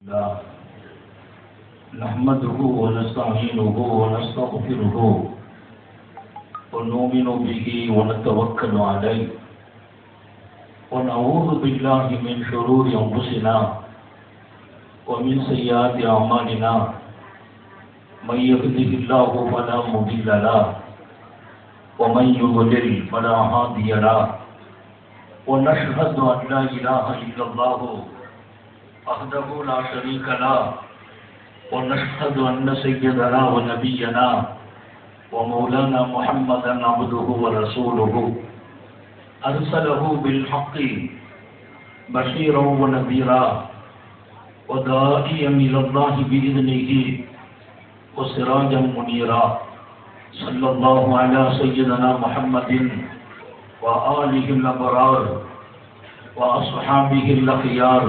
الله نحمده ونستعينه ونستغفره ونؤمن به ونتوكل عليه ونعوذ بالله من شرور أنفسنا ومن سيئات أعمالنا من يهده الله فلا مضل له ومن يضلل فلا هادي له ونشهد أن لا إله إلا الله وحده لا شريك له ونشهد أن سيدنا ونبينا ومولانا محمدا عبده ورسوله أرسله بالحق بشيرا ونذيرا وداعيا إلى الله بإذنه وسراجا منيرا صلى الله على سيدنا محمد وآله الأبرار وأصحابه الأخيار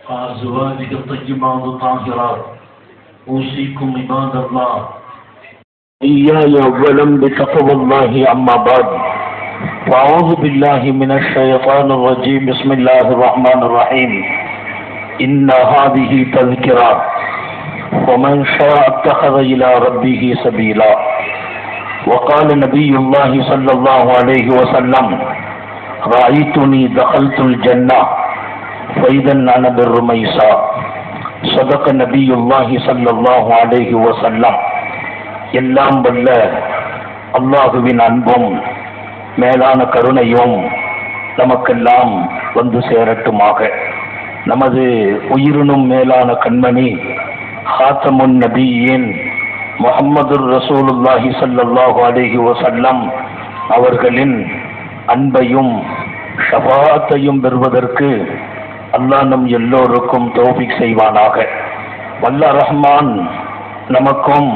وأزواجه الطيبات الطاهرات أوصيكم عباد الله إياي أولا بتقوى الله أما بعد وأعوذ بالله من الشيطان الرجيم بسم الله الرحمن الرحيم إن هذه تذكرة ومن شاء اتخذ إلى ربه سبيلا وقال نبي الله صلى الله عليه وسلم رأيتني دخلت الجنة فإذا أنا بالرميسا صدق نبي الله صلى الله عليه وسلم எல்லாம் வல்ல அல்லாஹுவின் அன்பும் மேலான கருணையும் நமக்கெல்லாம் வந்து சேரட்டுமாக. நமது உயிரினும் மேலான கண்மணி ஹாத்தமுன் நபியின் முஹம்மது ரசூலுல்லாஹி ஸல்லல்லாஹு அலைஹி வஸல்லம் அவர்களின் அன்பையும் ஷஃபாஅத்தையும் பெறுவதற்கு அல்லாஹ் நம் எல்லோருக்கும் தௌஃபீக் செய்வானாக. வல்ல ரஹ்மான் நமக்கும்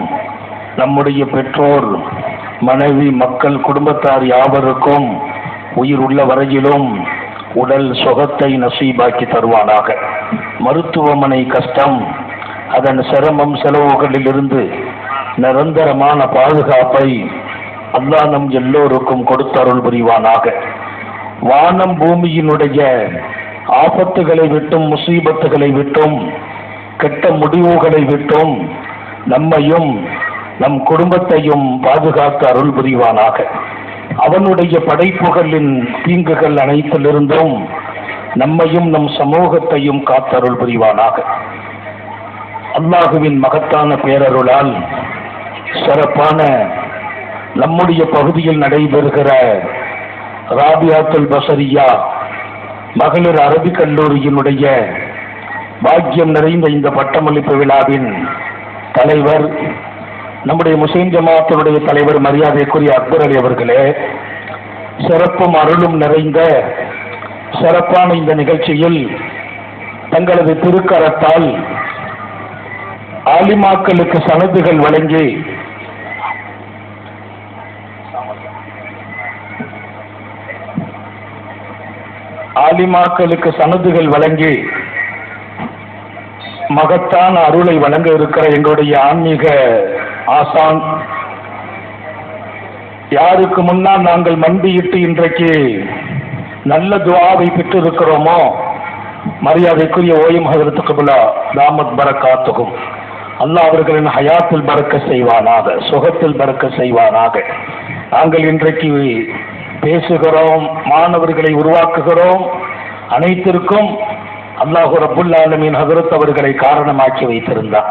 நம்முடைய பெற்றோர் மனைவி மக்கள் குடும்பத்தார் யாவருக்கும் உயிர் உள்ள வரையிலும் உடல் சுகத்தை நசீபாக்கி தருவானாக. மருத்துவமனை கஷ்டம் அதன் சிரமம் செலவுகளிலிருந்து நிரந்தரமான பாதுகாப்பை அல்லாஹ் நம் எல்லோருக்கும் கொடுத்தருள் புரிவானாக. வானம் பூமியினுடைய ஆபத்துகளை விட்டும் முசீபத்துகளை விட்டும் கெட்ட முடிவுகளை விட்டும் நம்மையும் நம் குடும்பத்தையும் பாதுகாத்து அருள் புரிவானாக. அவனுடைய படைப்புகளின் தீங்குகள் அனைத்திலிருந்தும் நம்மையும் நம் சமூகத்தையும் காத்தருள் புரிவானாக. அல்லாஹுவின் மகத்தான பேரருளால் சிறப்பான நம்முடைய பகுதியில் நடைபெறுகிற ராபியாத்துல் பஸரியா மகளிர் அரபிக் கல்லூரியினுடைய பாக்கியம் நிறைந்த இந்த பட்டமளிப்பு விழாவின் தலைவர் நம்முடைய முஸ்லிம் ஜமாத்தினுடைய தலைவர் மரியாதைக்குரிய அக்பர் அலி அவர்களே, சிறப்பும் அருளும் நிறைந்த சிறப்பான இந்த நிகழ்ச்சியில் தங்களது திருக்கரத்தால் ஆலிமாக்களுக்கு சனதுகள் வழங்கி மகத்தான அருளை வழங்க இருக்கிற எங்களுடைய ஆன்மீக ஆசான், யாருக்கு முன்னால் நாங்கள் மண்டியிட்டு இன்றைக்கு நல்ல துஆவை பெற்றிருக்கிறோமோ மரியாதைக்குரிய ஓயும் ஹஜ்ரத் கிப்லா தாமத் பரக்காத்துகும் அல்லாஹ் அவர்களின் ஹயாத்தில் பறக்க செய்வானாக, சுகத்தில் பறக்க செய்வானாக. நாங்கள் இன்றைக்கு பேசுகிறோம், மாணவர்களை உருவாக்குகிறோம், அனைத்திற்கும் அல்லாஹு ரப்புல் ஆலமீன் ஹஜ்ரத் அவர்களை காரணமாக்கி வைத்திருந்தார்.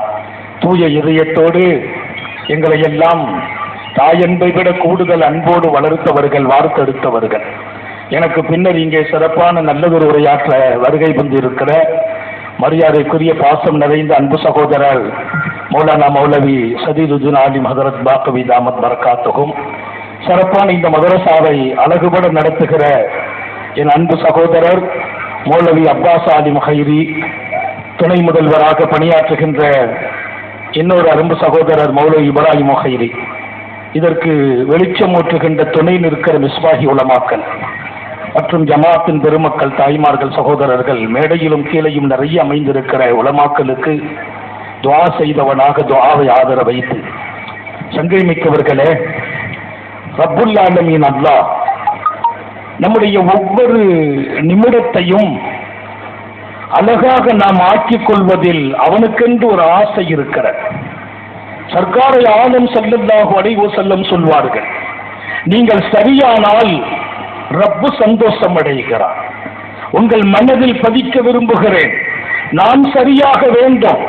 தூய இதயத்தோடு எங்களை எல்லாம் தாயன்பை விட கூடுதல் அன்போடு வளர்த்தவர்கள், வார்த்தெடுத்தவர்கள். எனக்கு பின்னர் இங்கே சிறப்பான நல்லதொரு உரையாற்ற வருகை வந்திருக்கிற மரியாதைக்குரிய பாசம் நிறைந்த அன்பு சகோதரர் மௌலானா மௌலவி சதீதுதீன் ஆலிம் ஹஜ்ரத் பாக்கவி தாமத் பரக்காத்துகும், சிறப்பான இந்த மதரசாவை அழகுபட நடத்துகிற என் அன்பு சகோதரர் மௌலவி அப்பாஸ் ஆலிம் ஹைரி, துணை முதல்வராக பணியாற்றுகின்ற இன்னொரு அரும்பு சகோதரர் மௌலவி இப்ராஹிம் ஹைரி, இதற்கு வெளிச்சமூற்றுகின்ற துணை நிற்கிற மிஸ்பாஹி உலமாக்கள் மற்றும் ஜமாத்தின் பெருமக்கள், தாய்மார்கள், சகோதரர்கள், மேடையிலும் கீழையும் நிறைய அமைந்திருக்கிற உலமாக்களுக்கு துஆ செய்தவனாக துஆவை ஆதர வைத்து சங்கை மிக்கவர்களே, ரப்புல் ஆலமீன் அல்லாஹ் நம்முடைய ஒவ்வொரு நிமிடத்தையும் அழகாக நாம் ஆக்கிக் கொள்வதில் அவனுக்கென்று ஒரு ஆசை இருக்கிறது. சர்க்காரை ஆலம் ஸல்லல்லாஹு அலைஹி வஸல்லம் சொல்வார்கள், நீங்கள் சரியானால் ரப்பு சந்தோஷம் அடைகிறார். உங்கள் மனதில் பதிக்க விரும்புகிறேன், நான் சரியாக வேண்டும்,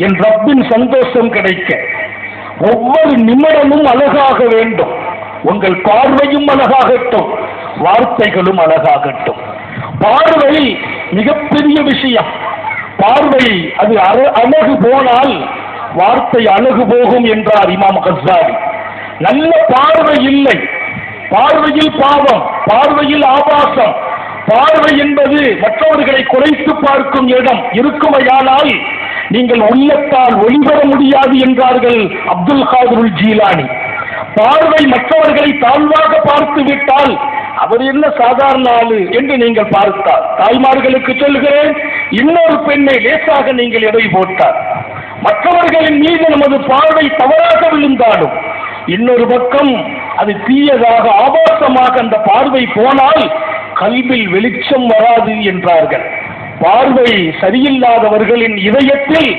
என் ரப்பின் சந்தோஷம் கிடைக்க ஒவ்வொரு நிமிடமும் அழகாக வேண்டும். உங்கள் பார்வையும் அழகாகட்டும், வார்த்தைகளும் அழகாகட்டும். பார்வை மிகப்பெரிய விஷயம். பார்வை அது அழகு போனால் வார்த்தை அழகு போகும் என்றார் இமாம் கஸ்ஸாலி. நல்ல பார்வை இல்லை, பார்வையில் பாவம், பார்வையில் ஆபாசம், பார்வை என்பது மற்றவர்களை குறைத்து பார்க்கும் இடம் இருக்குமையானால் நீங்கள் உள்ளத்தால் ஒளிபெற முடியாது என்றார்கள் அப்துல் காதிர் ஜீலானி. பார்வை மற்றவர்களை தாழ்வாக பார்த்து விட்டால் அவர் என்ன சாதாரண ஆளு என்று நீங்கள் பார்த்தால், தாய்மார்களுக்கு சொல்கிறேன், இன்னொரு பெண்ணை லேசாக நீங்கள் எடை போட்டார், மற்றவர்களின் மீது நமது பார்வை தவறாக விழுந்தாலும் இன்னொரு பக்கம் அது தீயதாக ஆபாசமாக அந்த பார்வை போனால் கல்வில் வெளிச்சம் வராது என்றார்கள். பார்வை சரியில்லாதவர்களின் இதயத்தில்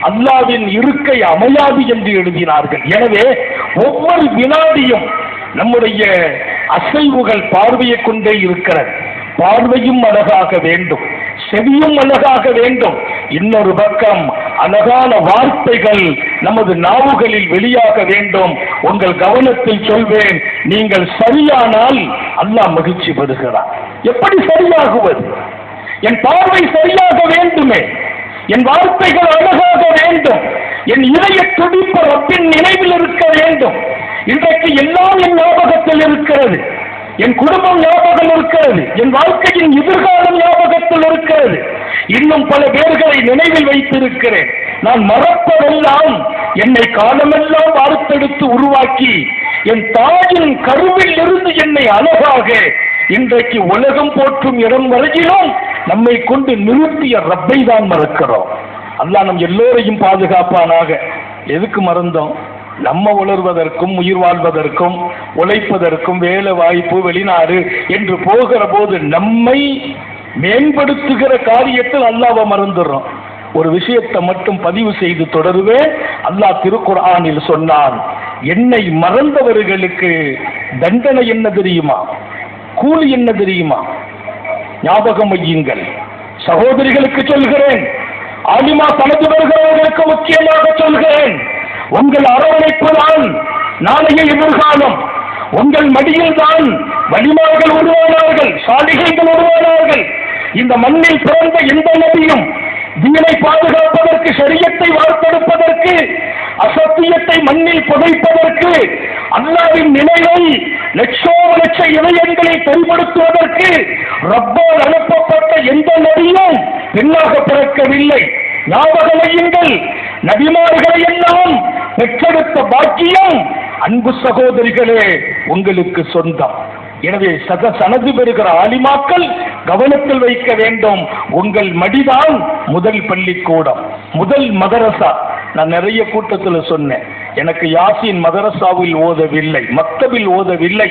அல்லாஹ்வின் இருக்கை அமையாது என்று எழுதினார்கள். எனவே ஒவ்வொரு வினாடியும் நம்முடைய அசைவுகள் பார்வையை கொண்டே இருக்கிறது. பார்வையும் அழகாக வேண்டும், செவியும் அழகாக வேண்டும். இன்னொரு பக்கம் அழகான வார்த்தைகள் நமது நாவுகளில் வெளியாக வேண்டும். உங்கள் கவனத்தில் சொல்வேன், நீங்கள் சரியானால் அல்லாஹ் மகிழ்ச்சி பெறுகிறார். எப்படி சரியாகுவது? என் பார்வை சரியாக வேண்டுமே, என் வார்த்தைகள் அழகாக வேண்டும், என் இதய துடிப்பு ரப்பின் நினைவில் இருக்க வேண்டும். இன்றைக்கு எல்லாம் என் ஞாபகத்தில் இருக்கிறது, என் குடும்பம் ஞாபகம் இருக்கிறது, என் வாழ்க்கையின் எதிர்காலம் ஞாபகத்தில் இருக்கிறது. இன்னும் பல பேர்களை நினைவில் வைத்திருக்கிறேன். நான் மறப்பதெல்லாம் என்னை காலமெல்லாம் வார்த்தெடுத்து உருவாக்கி என் தாயின் கருவில் இருந்து என்னை அழகாக இன்றைக்கு உலகம் போற்றும் இடம் வரையிலும் நம்மை கொண்டு நிறுத்திய ரப்பை தான் மறக்கிறோம். அல்லாஹ் நம் எல்லோரையும் பாதுகாப்பானாக. எதுக்கு மறந்தோம்? நம்ம உணர்வதற்கும் உயிர் வாழ்வதற்கும் உழைப்பதற்கும் வேலை வாய்ப்பு வெளிநாடு என்று போகிற போது நம்மை மேம்படுத்துகிற காரியத்தில் அல்லாஹ்வை மறந்துடுறோம். ஒரு விஷயத்தை மட்டும் பதிவு செய்து தொடருவேன். அல்லாஹ் திருக்குர்ஆனில் சொன்னான், என்னை மறந்தவர்களுக்கு தண்டனை என்ன தெரியுமா? கூலி என்ன தெரியுமா? ஞாபகம் வையுங்கள். சகோதரிகளுக்கு சொல்கிறேன், ஆலிமா தனது வருகிறவர்களுக்கு முக்கியமாக சொல்கிறேன், உங்கள் அரவணைப்பு தான் நாளைய எதிர்காலம். உங்கள் மடியில் தான் வலிமார்கள் உருவானார்கள், சாலிகைகள் உருவானார்கள். இந்த மண்ணில் பிறந்த எந்த நபியும் தீனை பாதுகாப்பதற்கு, ஷரியத்தை வார்த்தெடுப்பதற்கு, அசத்தியத்தை மண்ணில் புதைப்பதற்கு, அல்லாஹ்வின் நினைவை லட்சோப லட்ச இதயங்களை தெளிவுபடுத்துவதற்கு ரப்பால் அனுப்பப்பட்ட எந்த நபியும் பெண்ணாக பிறக்கவில்லை. ஞாபகம் வையுங்கள், நபிமார்களை எல்லாம் பெற்றெடுத்த பாக்கியம் அன்பு சகோதரிகளே உங்களுக்கு சொந்தம். எனவே சனது பெறுகிற ஆலிமாக்கள் கவனத்தில் வைக்க வேண்டும். உங்கள் மடிதான் முதல் பள்ளிக்கூடம், முதல் மதரசா. நான் நிறைய கூட்டத்தில் சொன்னேன், எனக்கு யாசின் மதரசாவில் ஓதவில்லை, மக்தபில் ஓதவில்லை.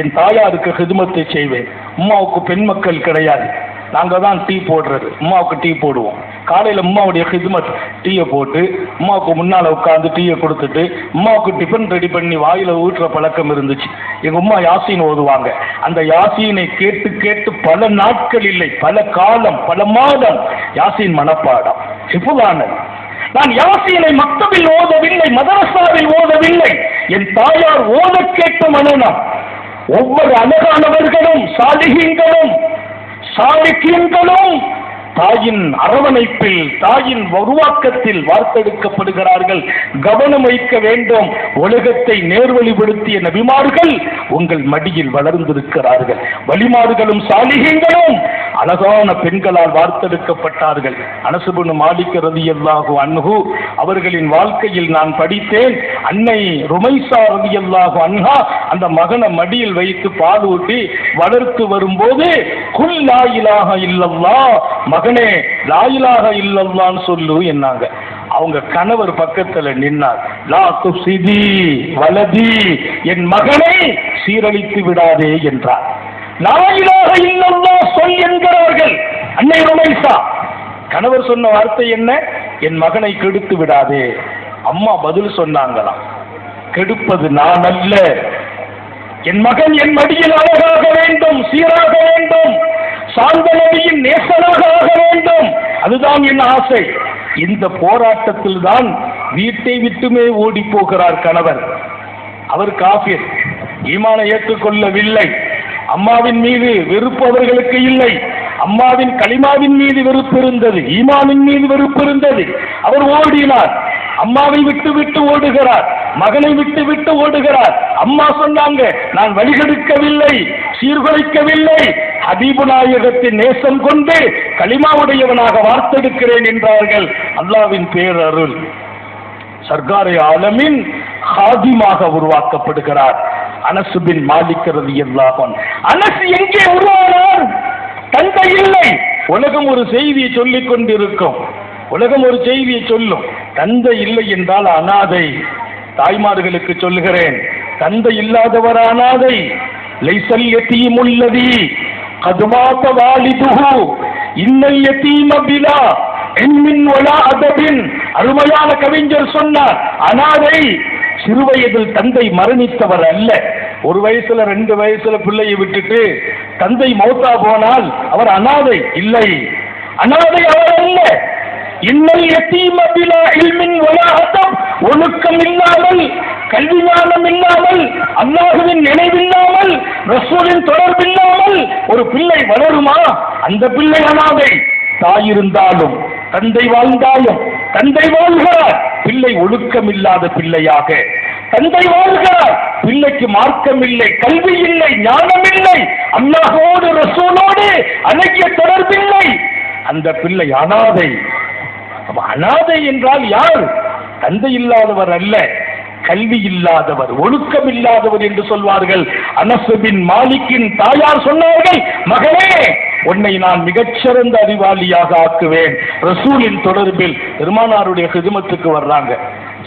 என் தாயாருக்கு ஹிதுமத்தை செய்வேன். அம்மாவுக்கு பெண் மக்கள் கிடையாது, நாங்க தான் டீ போடுறது, அம்மாவுக்கு டீ போடுவோம். காலையில் அம்மாவுடைய ஹிதுமத் டீயை போட்டு அம்மாவுக்கு முன்னால் உட்காந்து டீயை கொடுத்துட்டு அம்மாவுக்கு டிஃபன் ரெடி பண்ணி வாயில ஊற்றுற பழக்கம் இருந்துச்சு. எங்க அம்மா யாசீன் ஓதுவாங்க. அந்த யாசீனை கேட்டு கேட்டு பல நாட்கள் இல்லை, பல காலம், பல மாதம் யாசீன் மனப்பாடம் ஹிஃபுலானது. நான் யாசீனை மக்தபில் ஓதவில்லை, மதரசாவில் ஓதவில்லை, என் தாயார் ஓத கேட்ட மனனம். ஒவ்வொரு அழகானவர்களும் சாலிஹீன்களும் சாலிஹீன்களும் தாயின் அரவணைப்பில், தாயின் உருவாக்கத்தில் வார்த்தெடுக்கப்படுகிறார்கள். கவனம் வைக்க வேண்டும். உலகத்தை நேர்வழிப்படுத்திய நபிமார்கள் உங்கள் மடியில் வளர்ந்திருக்கிறார்கள். வலிமார்களும் சாலிஹீன்களும் அழகான பெண்களால் வார்த்தெடுக்கப்பட்டார்கள். அனஸ் இப்னு மாலிக் ரலியல்லாஹு அன்ஹு அவர்களின் வாழ்க்கையில் நான் படித்தேன். அன்னை ருமைஸா ரலியல்லாஹு அன்ஹா அந்த மகனை மடியில் வைத்து பால் ஊட்டி வளர்த்து வரும்போது, குல் லா இலாஹ இல்லல்லாஹ், மகனே லா இலாஹ இல்லல்லாஹ்னு சொல்லு என்னாங்க. அவங்க கணவர் பக்கத்துல நின்னார். லா துஃப்ஸிதி வலதி, என் மகனை சீரழித்து விடாதே என்றார். லா இலாஹ இல்லல்லாஹ் சொல் என்கிறார்கள் அன்னை ருமைஸா. கணவர் சொன்ன வார்த்தை என்ன? என் மகனை கெடுத்து விடாதே. அம்மா பதில் சொன்னாங்களாம், கெடுப்பது நான் அல்ல, என் மகன் என் மடியில் அழகாக வேண்டும், சீராக வேண்டும், சாந்த நபியின் நேசனாக ஆக வேண்டும், அதுதான் என் ஆசை. இந்த போராட்டத்தில் தான் வீட்டை விட்டுமே ஓடி போகிறார் கணவர். அவர் காஃபிர், ஈமானை ஏற்றுக்கொள்ளவில்லை. அம்மாவின் மீது வெறுப்பு அவர்களுக்கு இல்லை. அம்மாவின் கலிமாவின் மீது வெறுப்பு இருந்தது, ஈமானின் மீது வெறுப்பு இருந்தது. அவர் ஓடினார், அம்மாவை விட்டு விட்டு ஓடுகிறார், மகனை விட்டு விட்டு ஓடுகிறார். அம்மா சொன்னாங்க, நான் வழிகெடுக்கவில்லை, சீர்குலைக்கவில்லை, ஹபீபு நாயகத்தின் நேசம் கொண்டு கலிமாவுடையவனாக வார்த்தெடுக்கிறேன் என்றார்கள். அல்லாவின் பேரருள் சர்க்காரை ஆலமின் ஹாதிமாக உருவாக்கப்படுகிறார். அனஸ் பின் மாலிக் ரலியல்லாஹு அன்ஹு. அனஸ் எங்கே உருவானார்? தந்தை இல்லை. உலகம் ஒரு செய்தியை சொல்லிக் கொண்டிருக்கும், உலகம் ஒரு செய்தியை சொல்லும், தந்தை இல்லை என்றால் அனாதை. தாய்மார்களுக்கு சொல்லுகிறேன், தந்தை இல்லாதவர் அனாதை. லைஸல் யதீமுல் லதீ கத் மாத வாலிதுஹு இன்னல் யதீம பிலா இல்மின் வலா அதபின். அருமையான கவிஞர் சொன்னார், அனாதை சிறுவயதில் தந்தை மரணித்தவர் அல்ல. ஒரு வயசுல 2 வயசுல பிள்ளையை விட்டுட்டு தந்தை மௌத்தா போனால் அவர் அனாதை இல்லை. அனாதை அவர் அல்ல. இன்னல் யதீம பிலா இல்மின் வலா அதப். ஒழுக்கம் இல்லாமல், கல்வி ஞானம் இல்லாமல், அல்லாஹ்வின் நினைவில்லாமல், ரசூலின் தொடர்பில்லாமல் ஒரு பிள்ளை வளருமா? அந்த பிள்ளை அனாதை. தாய் இருந்தாலும் தந்தை வாழ்ந்தாலும், தந்தை வாழ்கிறார், பிள்ளை ஒழுக்கம் இல்லாத பிள்ளையாக. தந்தை வாழ்கிறார், பிள்ளைக்கு மார்க்கம் இல்லை, கல்வி இல்லை, ஞானம் இல்லை, அல்லாஹ்வோடு ரசூலோடு அழகிய தொடர்பில்லை, அந்த பிள்ளை அனாதை. அனாதை என்றால் யார்? தந்தை இல்லாதவர் அல்ல, கல்வி இல்லாதவர், ஒழுக்கம் இல்லாதவர் என்று சொல்வார்கள். அனஸ் பின் மாலிக்கின் தாயார் சொன்னார்கள், மகனே, உன்னை நான் மிகச்சிறந்த அறிவாளியாக ஆக்குவேன். ரசூலின் தொடர்பில் பெருமானாருடைய ஹிதுமத்துக்கு வர்றாங்க.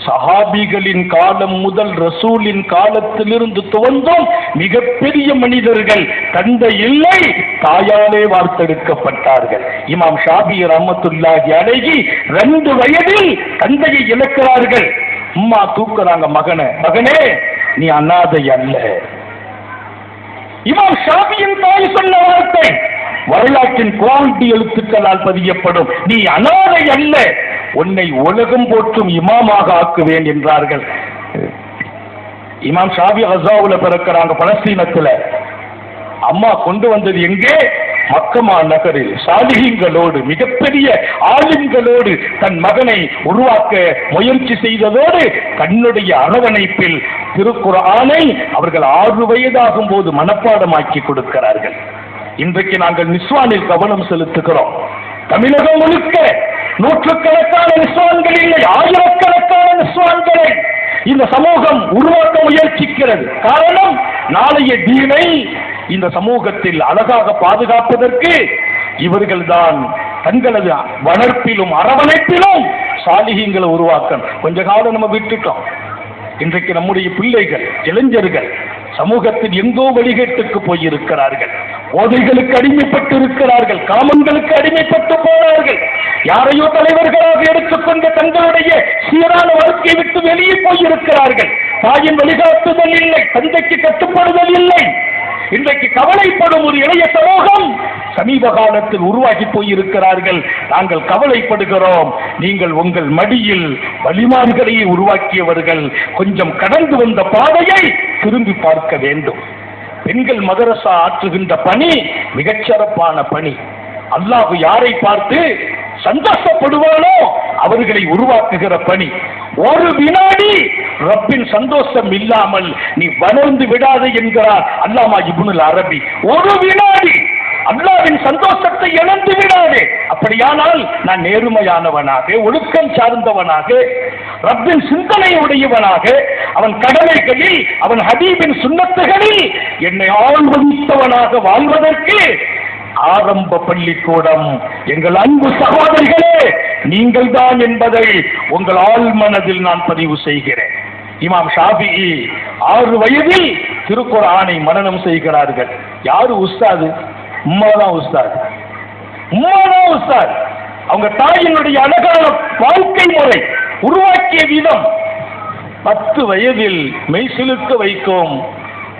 சஹாபிகளின் காலம் முதல் ரசூலின் காலத்திலிருந்து துவங்கும் மிகப்பெரிய மனிதர்கள் தந்தை இல்லை, தாயாலே வார்த்தெடுக்கப்பட்டார்கள். இமாம் ஷாஃபி ரஹ்மத்துல்லாஹி அலைஹி 2 வயதில் தந்தையை இழக்கிறார்கள். அம்மா தூக்குறாங்க மகனே, மகனே நீ அனாதை அல்ல. இமாம் ஷாஃபியின் தாய் சொன்ன வார்த்தை வரலாற்றின் குவாலிட்டி எழுத்துக்களால் பதியப்படும். நீ அனாதை அல்ல, உன்னை உலகம் போற்றும் இமாமாக ஆக்குவேன் என்றார்கள். இமாம் ஷாஃபி கஸாவுல பிறக்கிறாங்க, பலஸ்தீனத்துல. அம்மா கொண்டு வந்தது எங்கே? மக்கமா நகரில் சாலிஹீன்களோடு, மிகப்பெரிய ஆலிம்களோடு தன் மகனை உருவாக்க முயற்சி செய்ததோடு தன்னுடைய அரவணைப்பில் திருக்குர்ஆனை அவர்கள் 6 வயதாகும் போது மனப்பாடமாக்கி கொடுக்கிறார்கள். இன்றைக்கு நாங்கள் நிஸ்வானில் கவனம் செலுத்துகிறோம். தமிழகம் முழுக்க நூற்றுக்கணக்கான நிஸ்வான்கள் இல்லை, ஆயிரக்கணக்கான நிஸ்வான்களை இந்த சமூகம் உருவாக்க முயற்சிக்கிறது. காரணம், நாளைய தீனை இந்த சமூகத்தில் அழகாக பாதுகாப்பதற்கு இவர்கள்தான் தங்களது வளர்ப்பிலும் அரவணைப்பிலும் சாலிஹீன்களை உருவாக்கணும். கொஞ்ச காலம் நம்ம விட்டுட்டோம். இன்றைக்கு நம்முடைய பிள்ளைகள், இளைஞர்கள் சமூகத்தில் எங்கோ வழிகேட்டுக்கு போயிருக்கிறார்கள், போதைகளுக்கு அடிமைப்பட்டு இருக்கிறார்கள், காமங்களுக்கு அடிமைப்பட்டு போனார்கள், யாரையோ தலைவர்களாக எடுத்துக்கொண்ட தங்களுடைய சீரான வாழ்க்கையை விட்டு வெளியே போயிருக்கிறார்கள். தாயின் வழிகாட்டுதல் இல்லை, தந்தைக்கு கட்டுப்படுதல் இல்லை. இன்றைக்கு கவலைப்படும் ஒரு இளைய சமூகம் சமீப காலத்தில் உருவாகி போயிருக்கிறார்கள். நாங்கள் கவலைப்படுகிறோம். நீங்கள் உங்கள் மடியில் வலிமான்களை உருவாக்கியவர்கள் கொஞ்சம் கடந்து வந்த பாதையை திரும்பி பார்க்க வேண்டும். பெண்கள் மதரசா ஆற்றுகின்ற பணி மிகச்சிறப்பான பணி. அல்லாஹ் யாரை பார்த்து சந்தோஷப்படுவானோ அவர்களை உருவாக்குகிற பணி. ஒரு வினாடி ரப்பின் சந்தோஷம் இல்லாமல் நீ வளர்ந்து விடாது என்கிறார் அல்லாமா இப்னுல் அரபி. ஒரு வினாடி அல்லாஹ்வின் சந்தோஷத்தை இழந்து விடாதே. அப்படியானால் நான் நேர்மையானவனாக, ஒழுக்கம் சார்ந்தவனாக, ரப்பின் சிந்தனை உடையவனாக, அவன் கடமைகளில், அவன் ஹபீபின் சுன்னத்துகளில் என்னை ஆழ்வதித்தவனாக வாழ்வதற்கு ஆரம்ப பள்ளிக்கூடம் எங்கள் அன்பு சகோதரிகளே நீங்கள் தான் என்பதை உங்கள் ஆழ் மனதில் நான் பதிவு செய்கிறேன். இமாம் ஷாஃபிஈ 6 வயதில் திருக்குர்ஆனை மனனம் செய்கிறார்கள். யாரு உஸ்தாது? உம்மாதான் உஸ்தாது, உம்மாதான் உஸ்தாது. அவங்க தாயினுடைய அழகான வாழ்க்கை முறை, உருவாக்கிய விதம் 10 வயதில் மெய்சிலுக்க வைக்கும்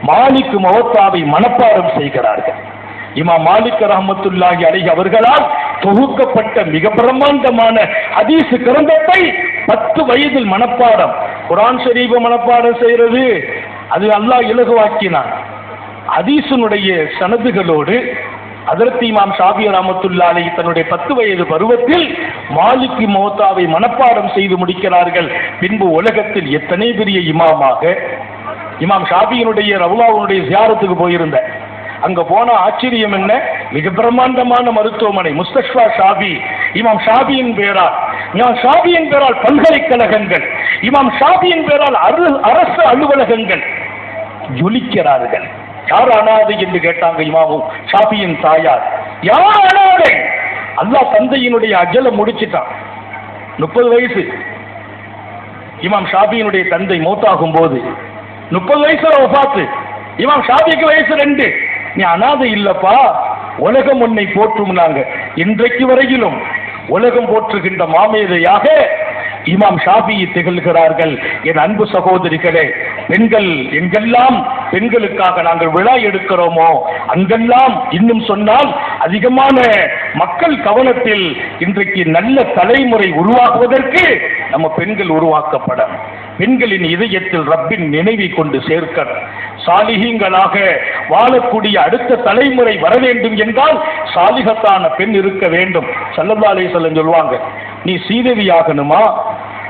மாலிக் முவத்தாவை மனப்பாடம் செய்கிறார்கள். இமாம் மாலிக் ரஹ்மத்துல்லாஹி அலைஹி அவர்களால் தொகுக்கப்பட்ட மிக பிரம்மாண்டமான ஹதீஸ் கிரந்தத்தை 10 வயதில் மனப்பாடம். குர்ஆன் ஷரீஃபை மனப்பாடம் செய்யறது அது அல்லாஹ் இலகுவாக்கினான். ஹதீஸினுடைய சனதுகளோடு ஹஜ்ரத் இமாம் ஷாஃபி ரஹ்மத்துல்லாஹி அலைஹி தன்னுடைய 10 வயது பருவத்தில் மாலிக் முவத்தாவை மனப்பாடம் செய்து முடிக்கிறார்கள். பின்பு உலகத்தில் எத்தனை பெரிய இமாமாக, இமாம் ஷாஃபியினுடைய ரவுலாவுடைய ஜியாரத்துக்கு போயிருந்த, அங்க போன ஆச்சரியம் என்ன, மிக பிரம்மாண்டமான மருத்துவமனை முஸ்தஷ்ஃபா ஷாஃபி. இமாம் ஷாஃபியின் பேரால் பல்கலைக்கழகங்கள், இமாம் ஷாஃபியின் பேரால் அரசு அலுவலகங்கள் ஜொலிக்கிறார்கள். யார் அனாதை என்று கேட்டாங்க இமாமும் ஷாஃபியின் தாயார். யார் அனாதை? அல்லாஹ் தந்தையினுடைய அஜல முடிச்சிட்டான். 30 வயசு இமாம் ஷாஃபியினுடைய தந்தை மௌத்தாகும் போது 30 வயசுல வஃபாத்து. இமாம் ஷாஃபிக்கு வயசு 2. நீ அனாதை இல்லப்பா, உலகம் உன்னை போற்றும்னாங்க. இன்றைக்கு வரையிலும் உலகம் போற்றுகின்ற மாமேதையாக இமாம் ஷாஃபி திகழ்கிறார்கள். என் அன்பு சகோதரிகளே, பெண்கள் எங்கெல்லாம் பெண்களுக்காக நாங்கள் விழா எடுக்கிறோமோ அங்கெல்லாம், இன்னும் சொன்னால் அதிகமான மக்கள் கவனத்தில் இன்றைக்கு நல்ல தலைமுறை உருவாக்குவதற்கு நம்ம பெண்கள் உருவாக்கப்பட, பெண்களின் இதயத்தில் ரப்பின் நினைவை கொண்டு சேர்க்க, சாலிஹீங்களாக வாழக்கூடிய அடுத்த தலைமுறை வர வேண்டும் என்றால் சாலிகத்தான பெண் இருக்க வேண்டும். ஸல்லல்லாஹு அலைஹி வஸல்லம் சொல்வாங்க, நீ சீதேவி ஆகணுமா,